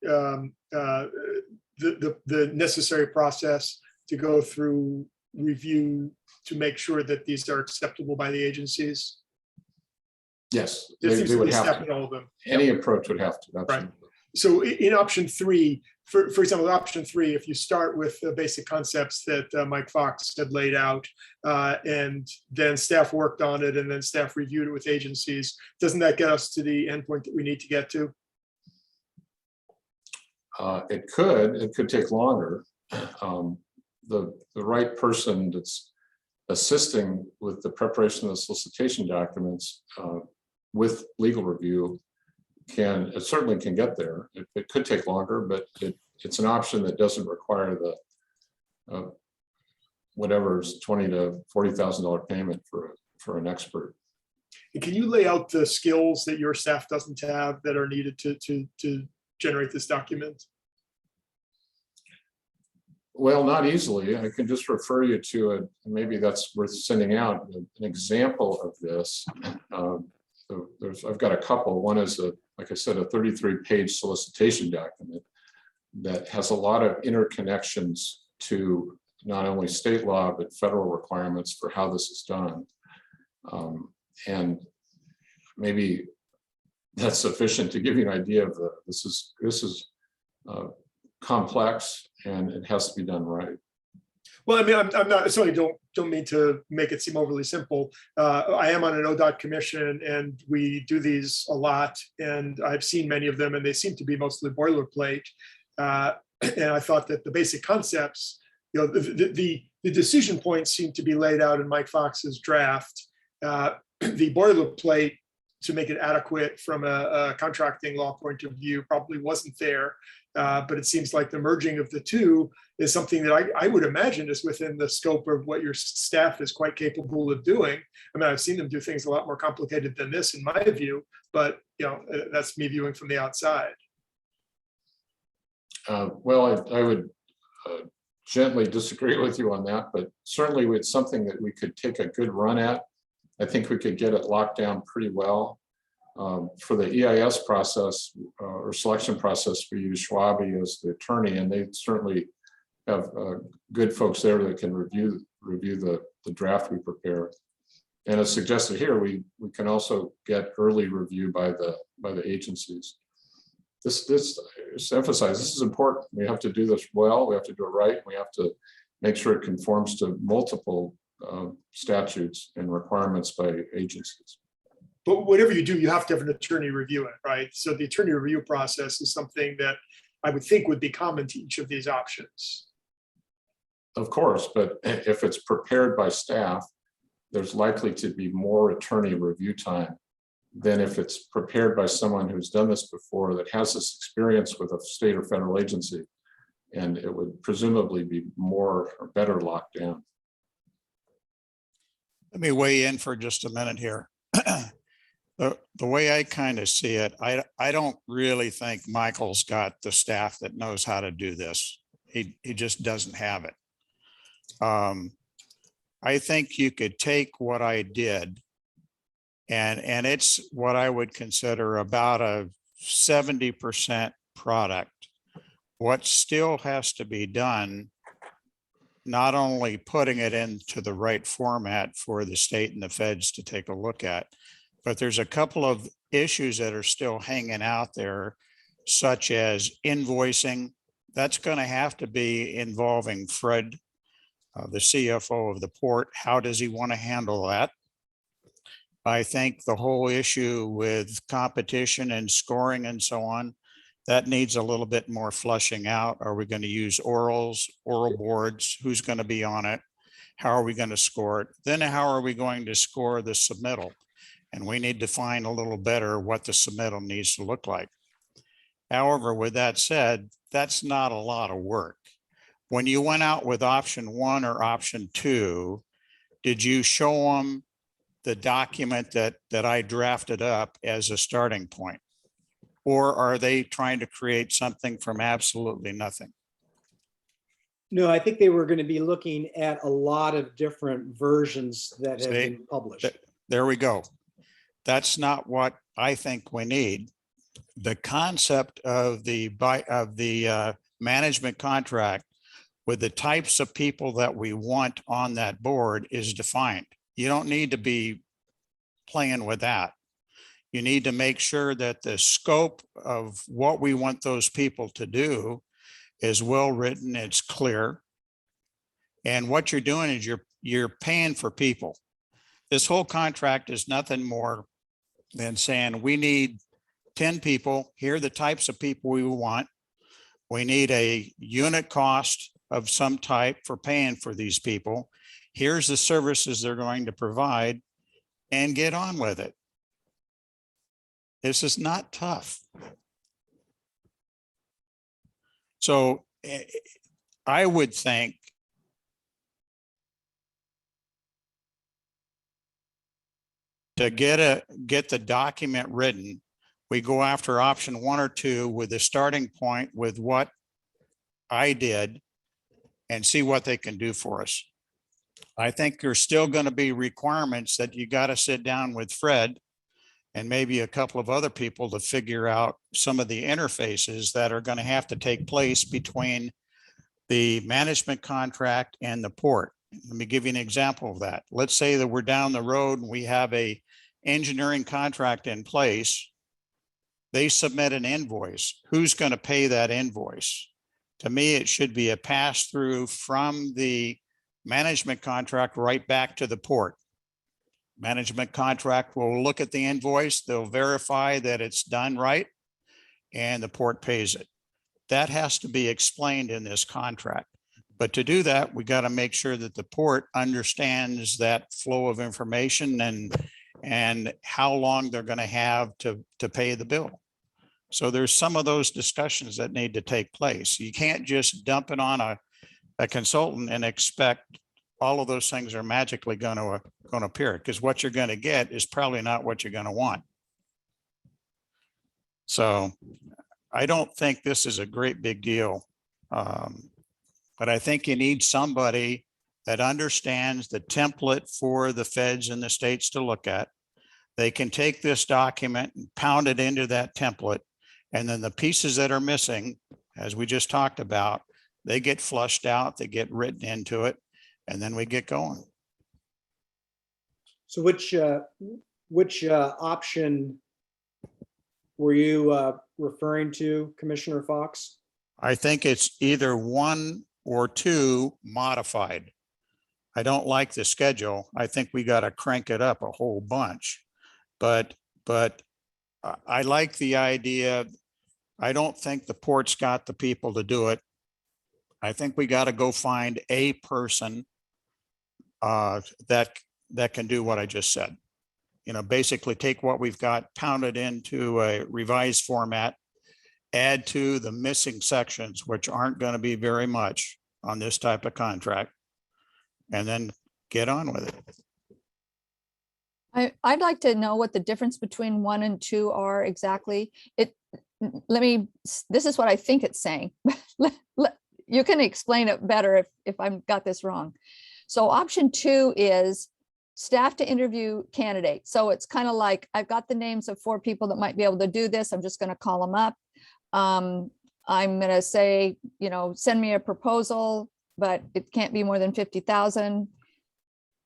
necessary process to go through review to make sure that these are acceptable by the agencies? Yes, There seems they to be would a have step to. in all of them. Any approach would have to. Absolutely. So in option 3, for example, option 3, if you start with the basic concepts that Mike Fox had laid out, and then staff worked on it, and then staff reviewed it with agencies, doesn't that get us to the endpoint that we need to get to? It could take longer. The right person that's assisting with the preparation of the solicitation documents with legal review it certainly can get there. It could take longer, but it's an option that doesn't require the whatever's $20,000 to $40,000 payment for an expert. And can you lay out the skills that your staff doesn't have that are needed to generate this document? Well, not easily. I can just refer you to maybe that's worth sending out an example of this. I've got a couple. One is like I said, a 33-page solicitation document that has a lot of interconnections to not only state law, but federal requirements for how this is done. And maybe that's sufficient to give you an idea of this is complex and it has to be done right. Well, I mean, I'm not, certainly don't mean to make it seem overly simple. I am on an ODOT commission and we do these a lot, and I've seen many of them and they seem to be mostly boilerplate. And I thought that the basic concepts, the decision points seem to be laid out in Mike Fox's draft. The boilerplate to make it adequate from a contracting law point of view probably wasn't there. But it seems like the merging of the two is something that I would imagine is within the scope of what your staff is quite capable of doing. I mean, I've seen them do things a lot more complicated than this in my view, but that's me viewing from the outside. Well, I would gently disagree with you on that, but certainly it's something that we could take a good run at. I think we could get it locked down pretty well. For the EIS process or selection process, we use Schwabe as the attorney, and they certainly have good folks there that can review the draft we prepare. And as suggested here, we can also get early review by the agencies. This emphasize this is important. We have to do this well. We have to do it right. We have to make sure it conforms to multiple statutes and requirements by agencies. But whatever you do, you have to have an attorney review it, right? So the attorney review process is something that I would think would be common to each of these options. Of course, but if it's prepared by staff, there's likely to be more attorney review time than if it's prepared by someone who's done this before, that has this experience with a state or federal agency, and it would presumably be more or better locked down. Let me weigh in for just a minute here. The way I kind of see it, I don't really think Michael's got the staff that knows how to do this. He just doesn't have it. I think you could take what I did, and it's what I would consider about a 70% product. What still has to be done, not only putting it into the right format for the state and the feds to take a look at, but there's a couple of issues that are still hanging out there, such as invoicing. That's going to have to be involving Fred, the CFO of the port. How does he want to handle that? I think the whole issue with competition and scoring and so on, that needs a little bit more flushing out. Are we going to use oral boards? Who's going to be on it? How are we going to score it? Then how are we going to score the submittal? And we need to find a little better what the submittal needs to look like. However, with that said, that's not a lot of work. When you went out with option 1 or option 2, did you show them the document that I drafted up as a starting point? Or are they trying to create something from absolutely nothing? No, I think they were going to be looking at a lot of different versions that have See, been published. There we go. That's not what I think we need. The concept of the management contract with the types of people that we want on that board is defined. You don't need to be playing with that. You need to make sure that the scope of what we want those people to do is well written, it's clear. And what you're doing is you're paying for people. This whole contract is nothing more than saying we need 10 people. Here are the types of people we want. We need a unit cost of some type for paying for these people. Here's the services they're going to provide, and get on with it. This is not tough. So I would think to get the document written, we go after option 1 or 2 with the starting point with what I did and see what they can do for us. I think there's still going to be requirements that you got to sit down with Fred and maybe a couple of other people to figure out some of the interfaces that are going to have to take place between the management contract and the port. Let me give you an example of that. Let's say that we're down the road and we have a engineering contract in place. They submit an invoice. Who's going to pay that invoice? To me, it should be a pass through from the management contract right back to the port. Management contract will look at the invoice. They'll verify that it's done right, and the port pays it. That has to be explained in this contract. But to do that, we got to make sure that the port understands that flow of information and how long they're going to have to pay the bill. So there's some of those discussions that need to take place. You can't just dump it on a consultant and expect all of those things are magically going to appear, because what you're going to get is probably not what you're going to want. So I don't think this is a great big deal. But I think you need somebody that understands the template for the feds and the states to look at. They can take this document and pound it into that template. And then the pieces that are missing, as we just talked about, they get flushed out, they get written into it, and then we get going. So which option were you referring to, Commissioner Fox? I think it's either 1 or 2 modified. I don't like the schedule. I think we got to crank it up a whole bunch. But I like the idea. I don't think the port's got the people to do it. I think we got to go find a person that can do what I just said. You know, basically take what we've got, pound it into a revised format, add to the missing sections, which aren't going to be very much on this type of contract, and then get on with it. I'd like to know what the difference between 1 and 2 are exactly. This is what I think it's saying. You can explain it better if I've got this wrong. So option 2 is staff to interview candidates. So it's kind of like, I've got the names of 4 people that might be able to do this. I'm just going to call them up. I'm going to say, you know, send me a proposal, but it can't be more than 50,000,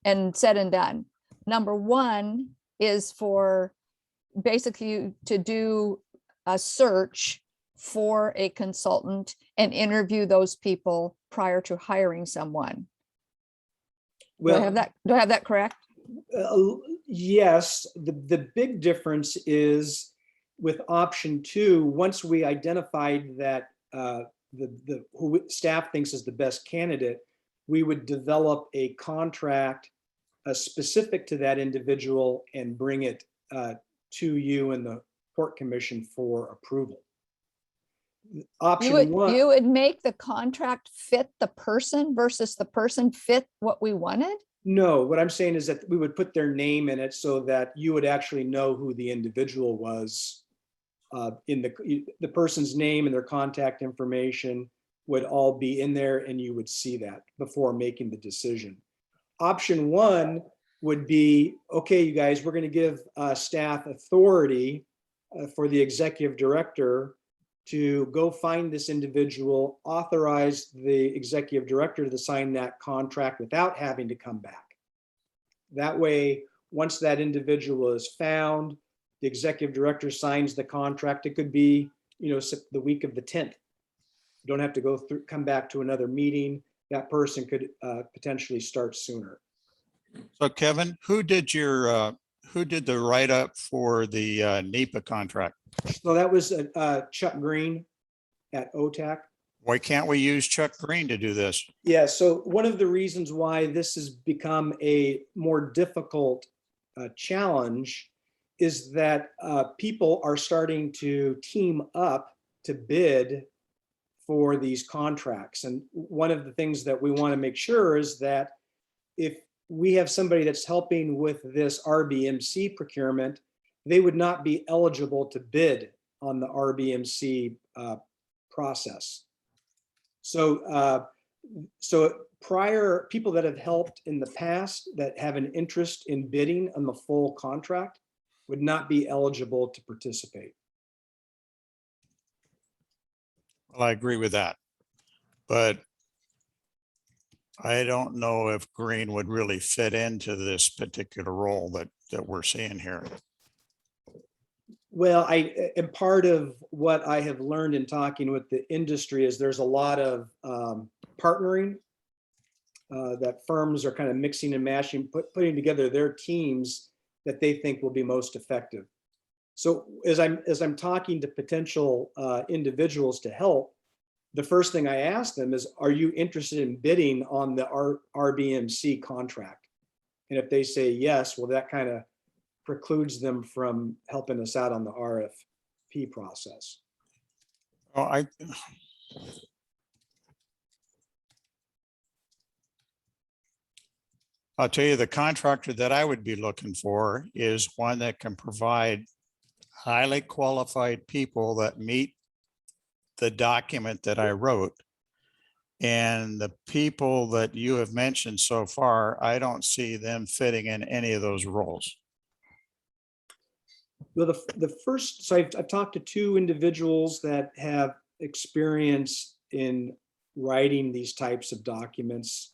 and said and done. Number 1 is for basically to do a search for a consultant and interview those people prior to hiring someone. Do I have that correct? Yes. The big difference is with option 2, once we identified that who staff thinks is the best candidate, we would develop a contract specific to that individual and bring it to you and the Port Commission for approval. Option 1. You would make the contract fit the person versus the person fit what we wanted? No, what I'm saying is that we would put their name in it so that you would actually know who the individual was. In the person's name and their contact information would all be in there, and you would see that before making the decision. Option 1 would be, okay, you guys, we're going to give staff authority for the executive director to go find this individual, authorize the executive director to sign that contract without having to come back. That way, once that individual is found, the executive director signs the contract. It could be, you know, the week of the 10th. You don't have to come back to another meeting. That person could potentially start sooner. So Kevin, who did the write-up for the NEPA contract? So that was Chuck Green at OTAC. Why can't we use Chuck Green to do this? Yeah, so one of the reasons why this has become a more difficult challenge is that people are starting to team up to bid for these contracts. And one of the things that we want to make sure is that if we have somebody that's helping with this RBMC procurement, they would not be eligible to bid on the RBMC process. So prior people that have helped in the past that have an interest in bidding on the full contract would not be eligible to participate. Well, I agree with that, but I don't know if Green would really fit into this particular role that we're seeing here. Well, and part of what I have learned in talking with the industry is there's a lot of partnering that firms are kind of mixing and mashing, putting together their teams that they think will be most effective. So as I'm talking to potential individuals to help, the first thing I ask them is, are you interested in bidding on the RBMC contract? And if they say yes, well, that kind of precludes them from helping us out on the RFP process. Oh, I'll tell you, the contractor that I would be looking for is one that can provide highly qualified people that meet the document that I wrote. And the people that you have mentioned so far, I don't see them fitting in any of those roles. Well, the first, so I've talked to two individuals that have experience in writing these types of documents.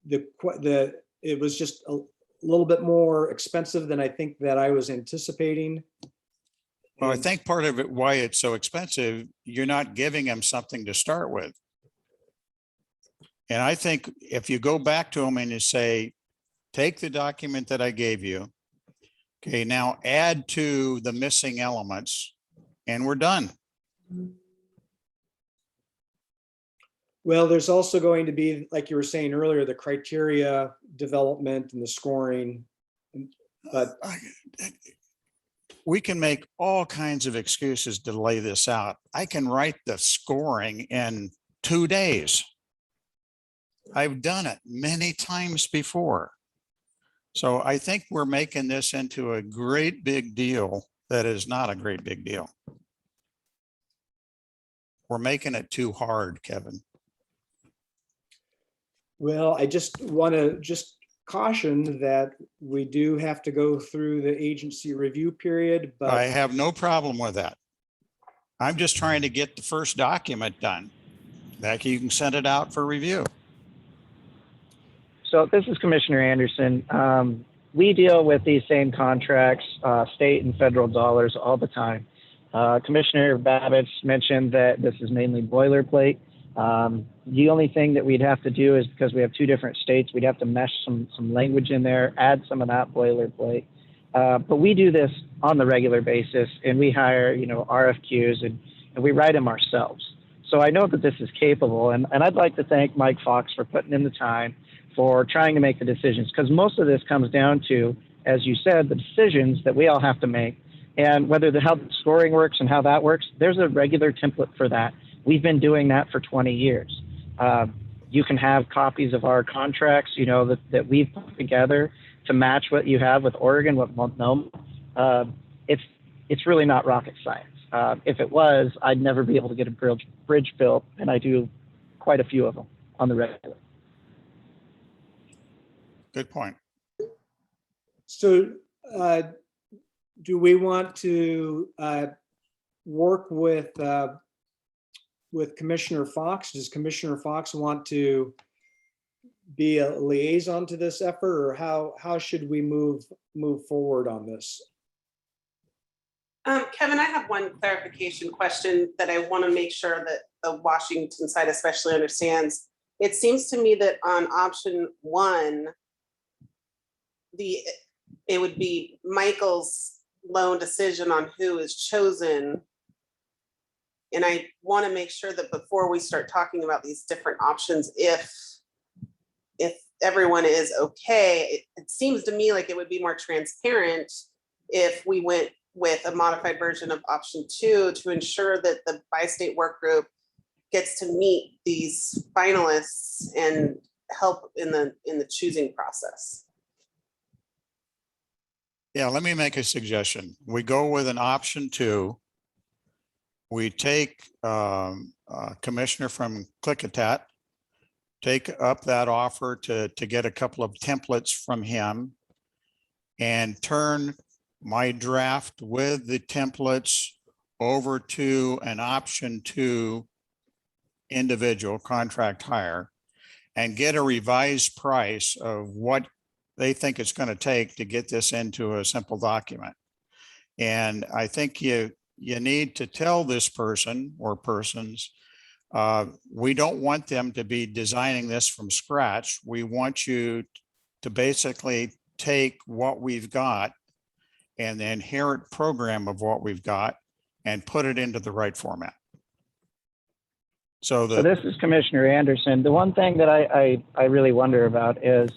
It was just a little bit more expensive than I think that I was anticipating. Well, I And- think part of it, why it's so expensive, you're not giving them something to start with. And I think if you go back to them and you say, take the document that I gave you, okay, now add to the missing elements, and we're done. Well, there's also going to be, like you were saying earlier, the criteria development and the scoring. But We can make all kinds of excuses to lay this out. I can write the scoring in 2 days. I've done it many times before. So I think we're making this into a great big deal that is not a great big deal. We're making it too hard, Kevin. well, I just want to just caution that we do have to go through the agency review period, I but have no problem with that. I'm just trying to get the first document done. That you can send it out for review. So this is Commissioner Anderson. We deal with these same contracts, state and federal dollars all the time. Commissioner Babbitt mentioned that this is mainly boilerplate. The only thing that we'd have to do is, because we have two different states, we'd have to mesh some language in there, add some of that boilerplate. But we do this on the regular basis, and we hire, RFQs, and we write them ourselves. So I know that this is capable, and I'd like to thank Mike Fox for putting in the time, for trying to make the decisions, because most of this comes down to, as you said, the decisions that we all have to make. And whether how the scoring works and how that works, there's a regular template for that. We've been doing that for 20 years. You can have copies of our contracts, that we've put together to match what you have with Oregon, with Multnomah. It's really not rocket science. If it was, I'd never be able to get a bridge built, and I do quite a few of them on the regular. Good point. so do we want to work with Commissioner Fox? Does Commissioner Fox want to be a liaison to this effort, or how should we move forward on this? Kevin, I have one clarification question that I want to make sure that the Washington side especially understands. It seems to me that on option 1, it would be Michael's lone decision on who is chosen. And I want to make sure that before we start talking about these different options, if everyone is okay, it seems to me like it would be more transparent if we went with a modified version of option 2 to ensure that the bi-state work group gets to meet these finalists and help in the choosing process. Yeah, let me make a suggestion. We go with an option 2. We take Commissioner from Klickitat, take up that offer to get a couple of templates from him, and turn my draft with the templates over to an option 2 individual contract hire, and get a revised price of what they think it's going to take to get this into a simple document. And I think you need to tell this person or persons, we don't want them to be designing this from scratch. We want you to basically take what we've got and the inherent program of what we've got and put it into the right format. So this is Commissioner Anderson. The one thing that I really wonder about is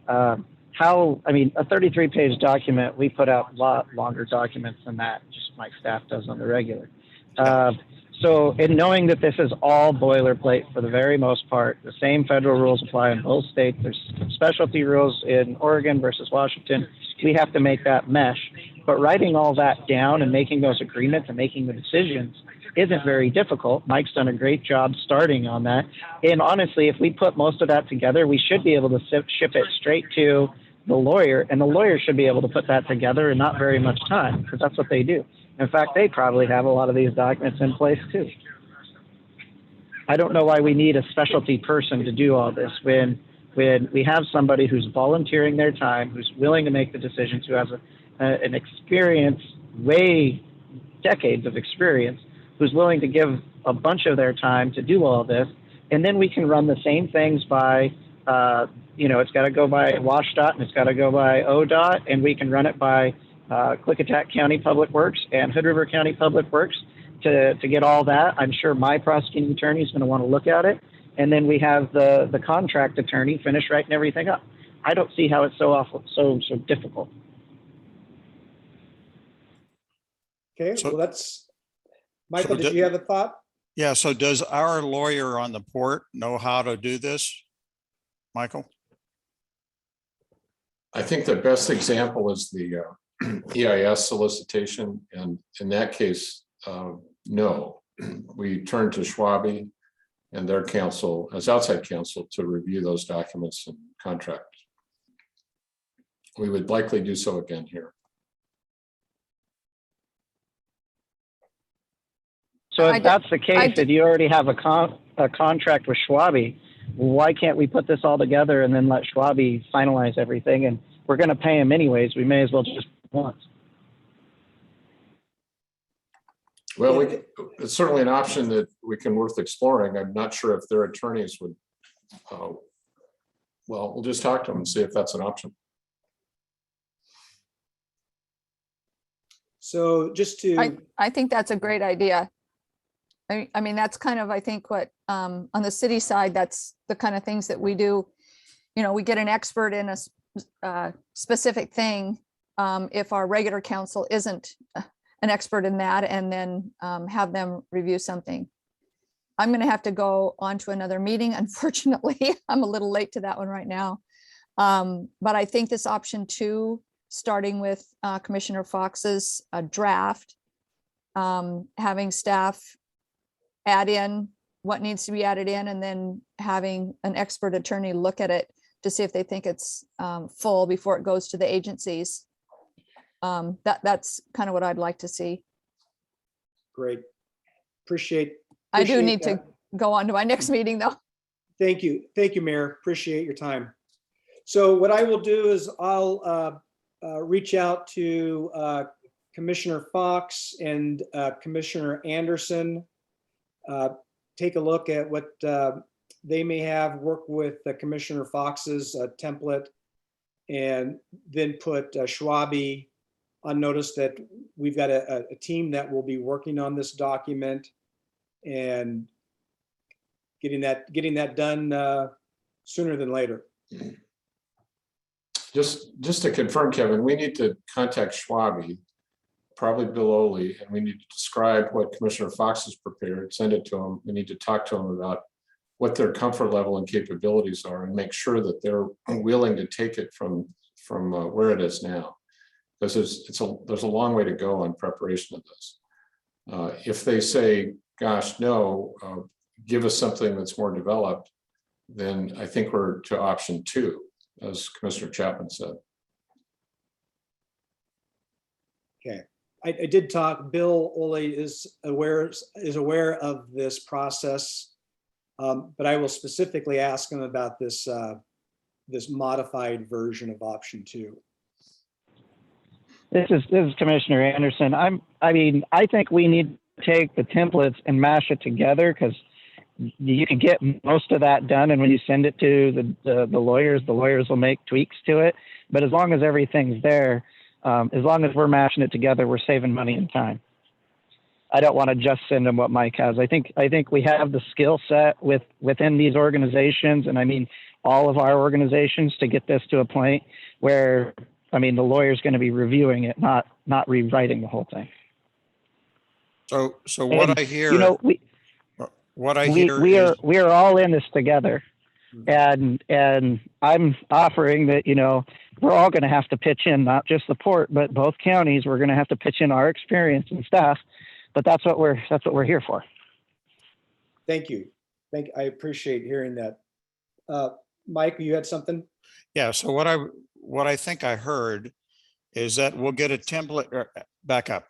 a 33-page document, we put out a lot longer documents than that, just my staff does on the regular. So in knowing that this is all boilerplate for the very most part, the same federal rules apply in both states. There's specialty rules in Oregon versus Washington. We have to make that mesh. But writing all that down and making those agreements and making the decisions, isn't very difficult. Mike's done a great job starting on that. And honestly, if we put most of that together, we should be able to ship it straight to the lawyer, and the lawyer should be able to put that together in not very much time, because that's what they do. In fact, they probably have a lot of these documents in place too. I don't know why we need a specialty person to do all this when we have somebody who's volunteering their time, who's willing to make the decisions, who has an experience, decades of experience, who's willing to give a bunch of their time to do all this. And then we can run the same things by, it's got to go by WashDOT and it's got to go by ODOT, and we can run it by Klickitat County Public Works and Hood River County Public Works to get all that. I'm sure my prosecuting attorney is going to want to look at it. And then we have the contract attorney finish writing everything up. I don't see how it's so difficult. Okay, So- well, that's, Michael, so did you have a thought? Yeah, so does our lawyer on the port know how to do this? Michael? I think the best example is the EIS solicitation, and in that case, no. We turn to Schwabe and their counsel as outside counsel to review those documents and contracts. We would likely do so again here. So I if d- that's the case, if you already have a contract with Schwabe, why can't we put this all together and then let Schwabe finalize everything? And we're going to pay him anyways. We may as well just once. Well, it's certainly an option that we can worth exploring. I'm not sure if their attorneys would, well, we'll just talk to them and see if that's an option. So just to, I think that's a great idea. I mean, that's kind of, I think what, on the city side, that's the kind of things that we do. We get an expert in a specific thing. If our regular counsel isn't an expert in that, and then have them review something. I'm going to have to go on to another meeting. Unfortunately, I'm a little late to that one right now. But I think this option 2, starting with Commissioner Fox's draft, having staff add in what needs to be added in, and then having an expert attorney look at it to see if they think it's full before it goes to the agencies. That's kind of what I'd like to see. great. Appreciate I do need that. to go on to my next meeting though. Thank you. Thank you, Mayor. Appreciate your time. So what I will do is I'll reach out to Commissioner Fox and Commissioner Anderson. Take a look at what they may have, work with Commissioner Fox's template, and then put Schwabe on notice that we've got a team that will be working on this document and getting that done sooner than later. Just to confirm, Kevin, we need to contact Schwabe, probably Bill Oley, and we need to describe what Commissioner Fox has prepared, send it to him. We need to talk to him about what their comfort level and capabilities are, and make sure that they're willing to take it from where it is now. Because there's a long way to go on preparation of this. If they say, gosh, no, give us something that's more developed, then I think we're to option 2, as Commissioner Chapman said. Okay. I did talk, Bill Oley is aware of this process, but I will specifically ask him about this modified version of option 2. This is Commissioner Anderson. I think we need to take the templates and mash it together, because you can get most of that done, and when you send it to the lawyers will make tweaks to it. But as long as everything's there, as long as we're mashing it together, we're saving money and time. I don't want to just send them what Mike has. I think we have the skill set within these organizations, and I mean all of our organizations, to get this to a point where, I mean, the lawyer's going to be reviewing it, not rewriting the whole thing. So what And, I hear, we are all in this together, and I'm offering that, we're all going to have to pitch in, not just the port, but both counties. We're going to have to pitch in our experience and stuff but that's what we're here for. Thank you. I appreciate hearing that. Mike, you had something? Yeah, so what I think I heard is that we'll get a template, or back up.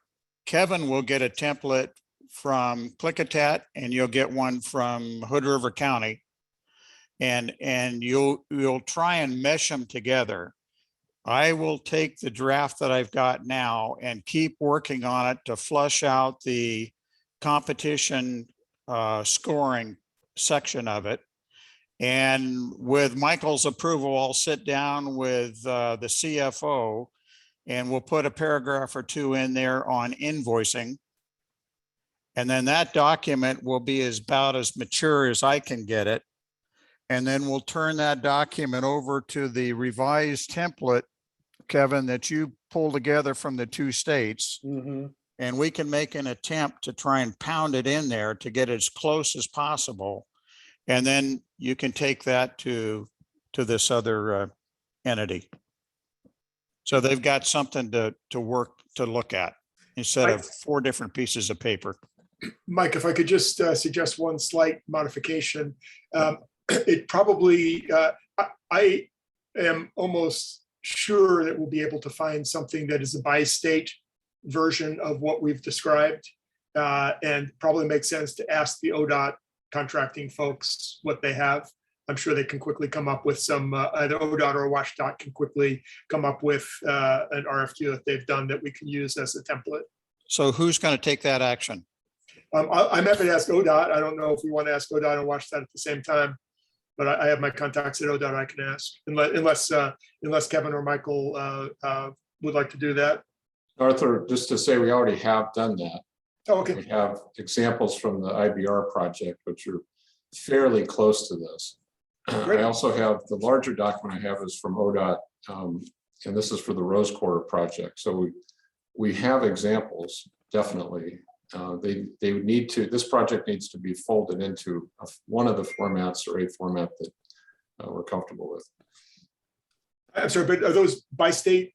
Kevin will get a template from Clickitat and you'll get one from Hood River County. And you'll try and mesh them together. I will take the draft that I've got now and keep working on it to flush out the competition scoring section of it. And with Michael's approval, I'll sit down with the CFO and we'll put a paragraph or two in there on invoicing. And then that document will be about as mature as I can get it. And then we'll turn that document over to the revised template, Kevin, that you pull together from the two states. Mm-hmm. And we can make an attempt to try and pound it in there to get as close as possible. And then you can take that to this other entity. So they've got something to look at instead of 4 different pieces of paper. Mike, if I could just suggest one slight modification. It probably, I am almost sure that we'll be able to find something that is a bi-state version of what we've described, and probably makes sense to ask the ODOT contracting folks what they have. I'm sure they can quickly come up with some, either ODOT or WashDOT can quickly come up with an RFQ that they've done that we can use as a template. So who's going to take that action? I'm happy to ask ODOT. I don't know if we want to ask ODOT and WashDOT at the same time, but I have my contacts at ODOT I can ask, unless Kevin or Michael would like to do that. Arthur, just to say, we already have done that. Oh, okay. We have examples from the IBR project, which are fairly close to this. Great. I also have the larger document I have is from ODOT, and this is for the Rose Quarter project. So we have examples, definitely. They would need to, this project needs to be folded into one of the formats or a format that we're comfortable with. I'm sorry, but are those bi-state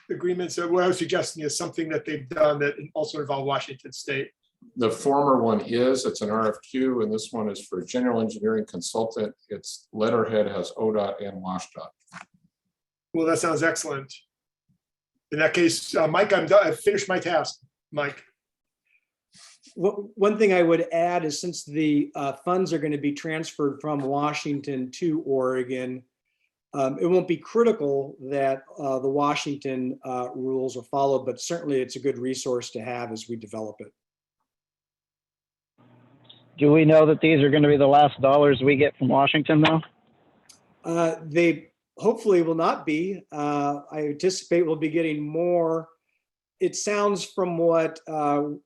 agreements? What I was suggesting is something that they've done that also involve Washington State. The former one it's an RFQ, and this one is for general engineering consultant. Its letterhead has ODOT and WashDOT. Well, that sounds excellent. In that case, Mike, I'm done. I've finished my task, Mike. One thing I would add is, since the funds are going to be transferred from Washington to Oregon, it won't be critical that the Washington rules are followed, but certainly it's a good resource to have as we develop it. Do we know that these are going to be the last dollars we get from Washington, though? They hopefully will not be. I anticipate we'll be getting more. It sounds from what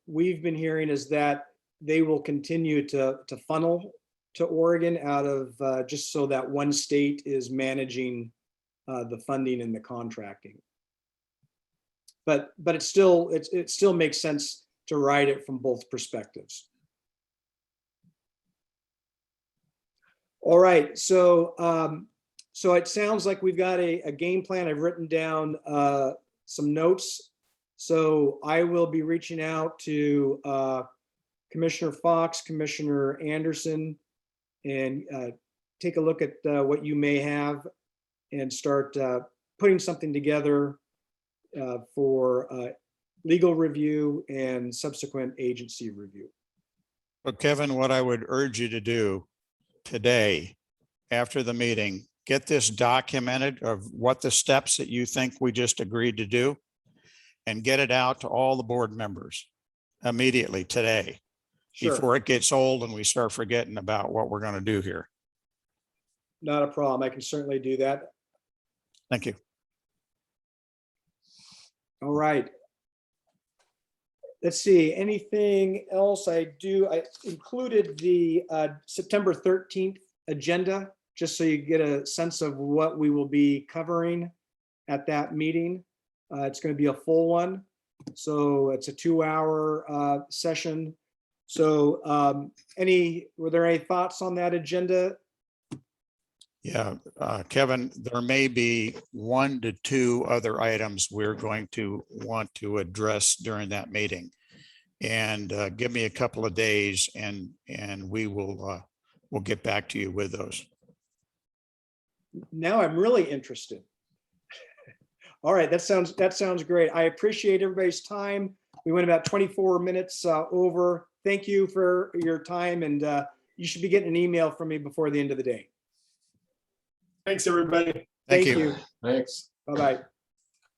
we've been hearing is that they will continue to funnel to Oregon out of just so that one state is managing the funding and the contracting. But it still makes sense to write it from both perspectives. All right, so it sounds like we've got a game plan. I've written down some notes. So I will be reaching out to Commissioner Fox, Commissioner Anderson, and take a look at what you may have and start putting something together for legal review and subsequent agency review. But Kevin, what I would urge you to do today, after the meeting, get this documented of what the steps that you think we just agreed to do, and get it out to all the board members immediately today, Sure. Before it gets old and we start forgetting about what we're going to do here. Not a problem. I can certainly do that. Thank you. All right. Let's see, anything else I included the September 13th agenda, just so you get a sense of what we will be covering at that meeting. It's going to be a full one. So it's a 2-hour session. So were there any thoughts on that agenda? Yeah, Kevin, there may be 1 to 2 other items we're going to want to address during that meeting. And give me a couple of days and we will we'll get back to you with those. Now I'm really interested. All right, that sounds great. I appreciate everybody's time. We went about 24 minutes over. Thank you for your time, and you should be getting an email from me before the end of the day. Thanks, everybody. Thank Thank you. you. Thanks. Bye-bye.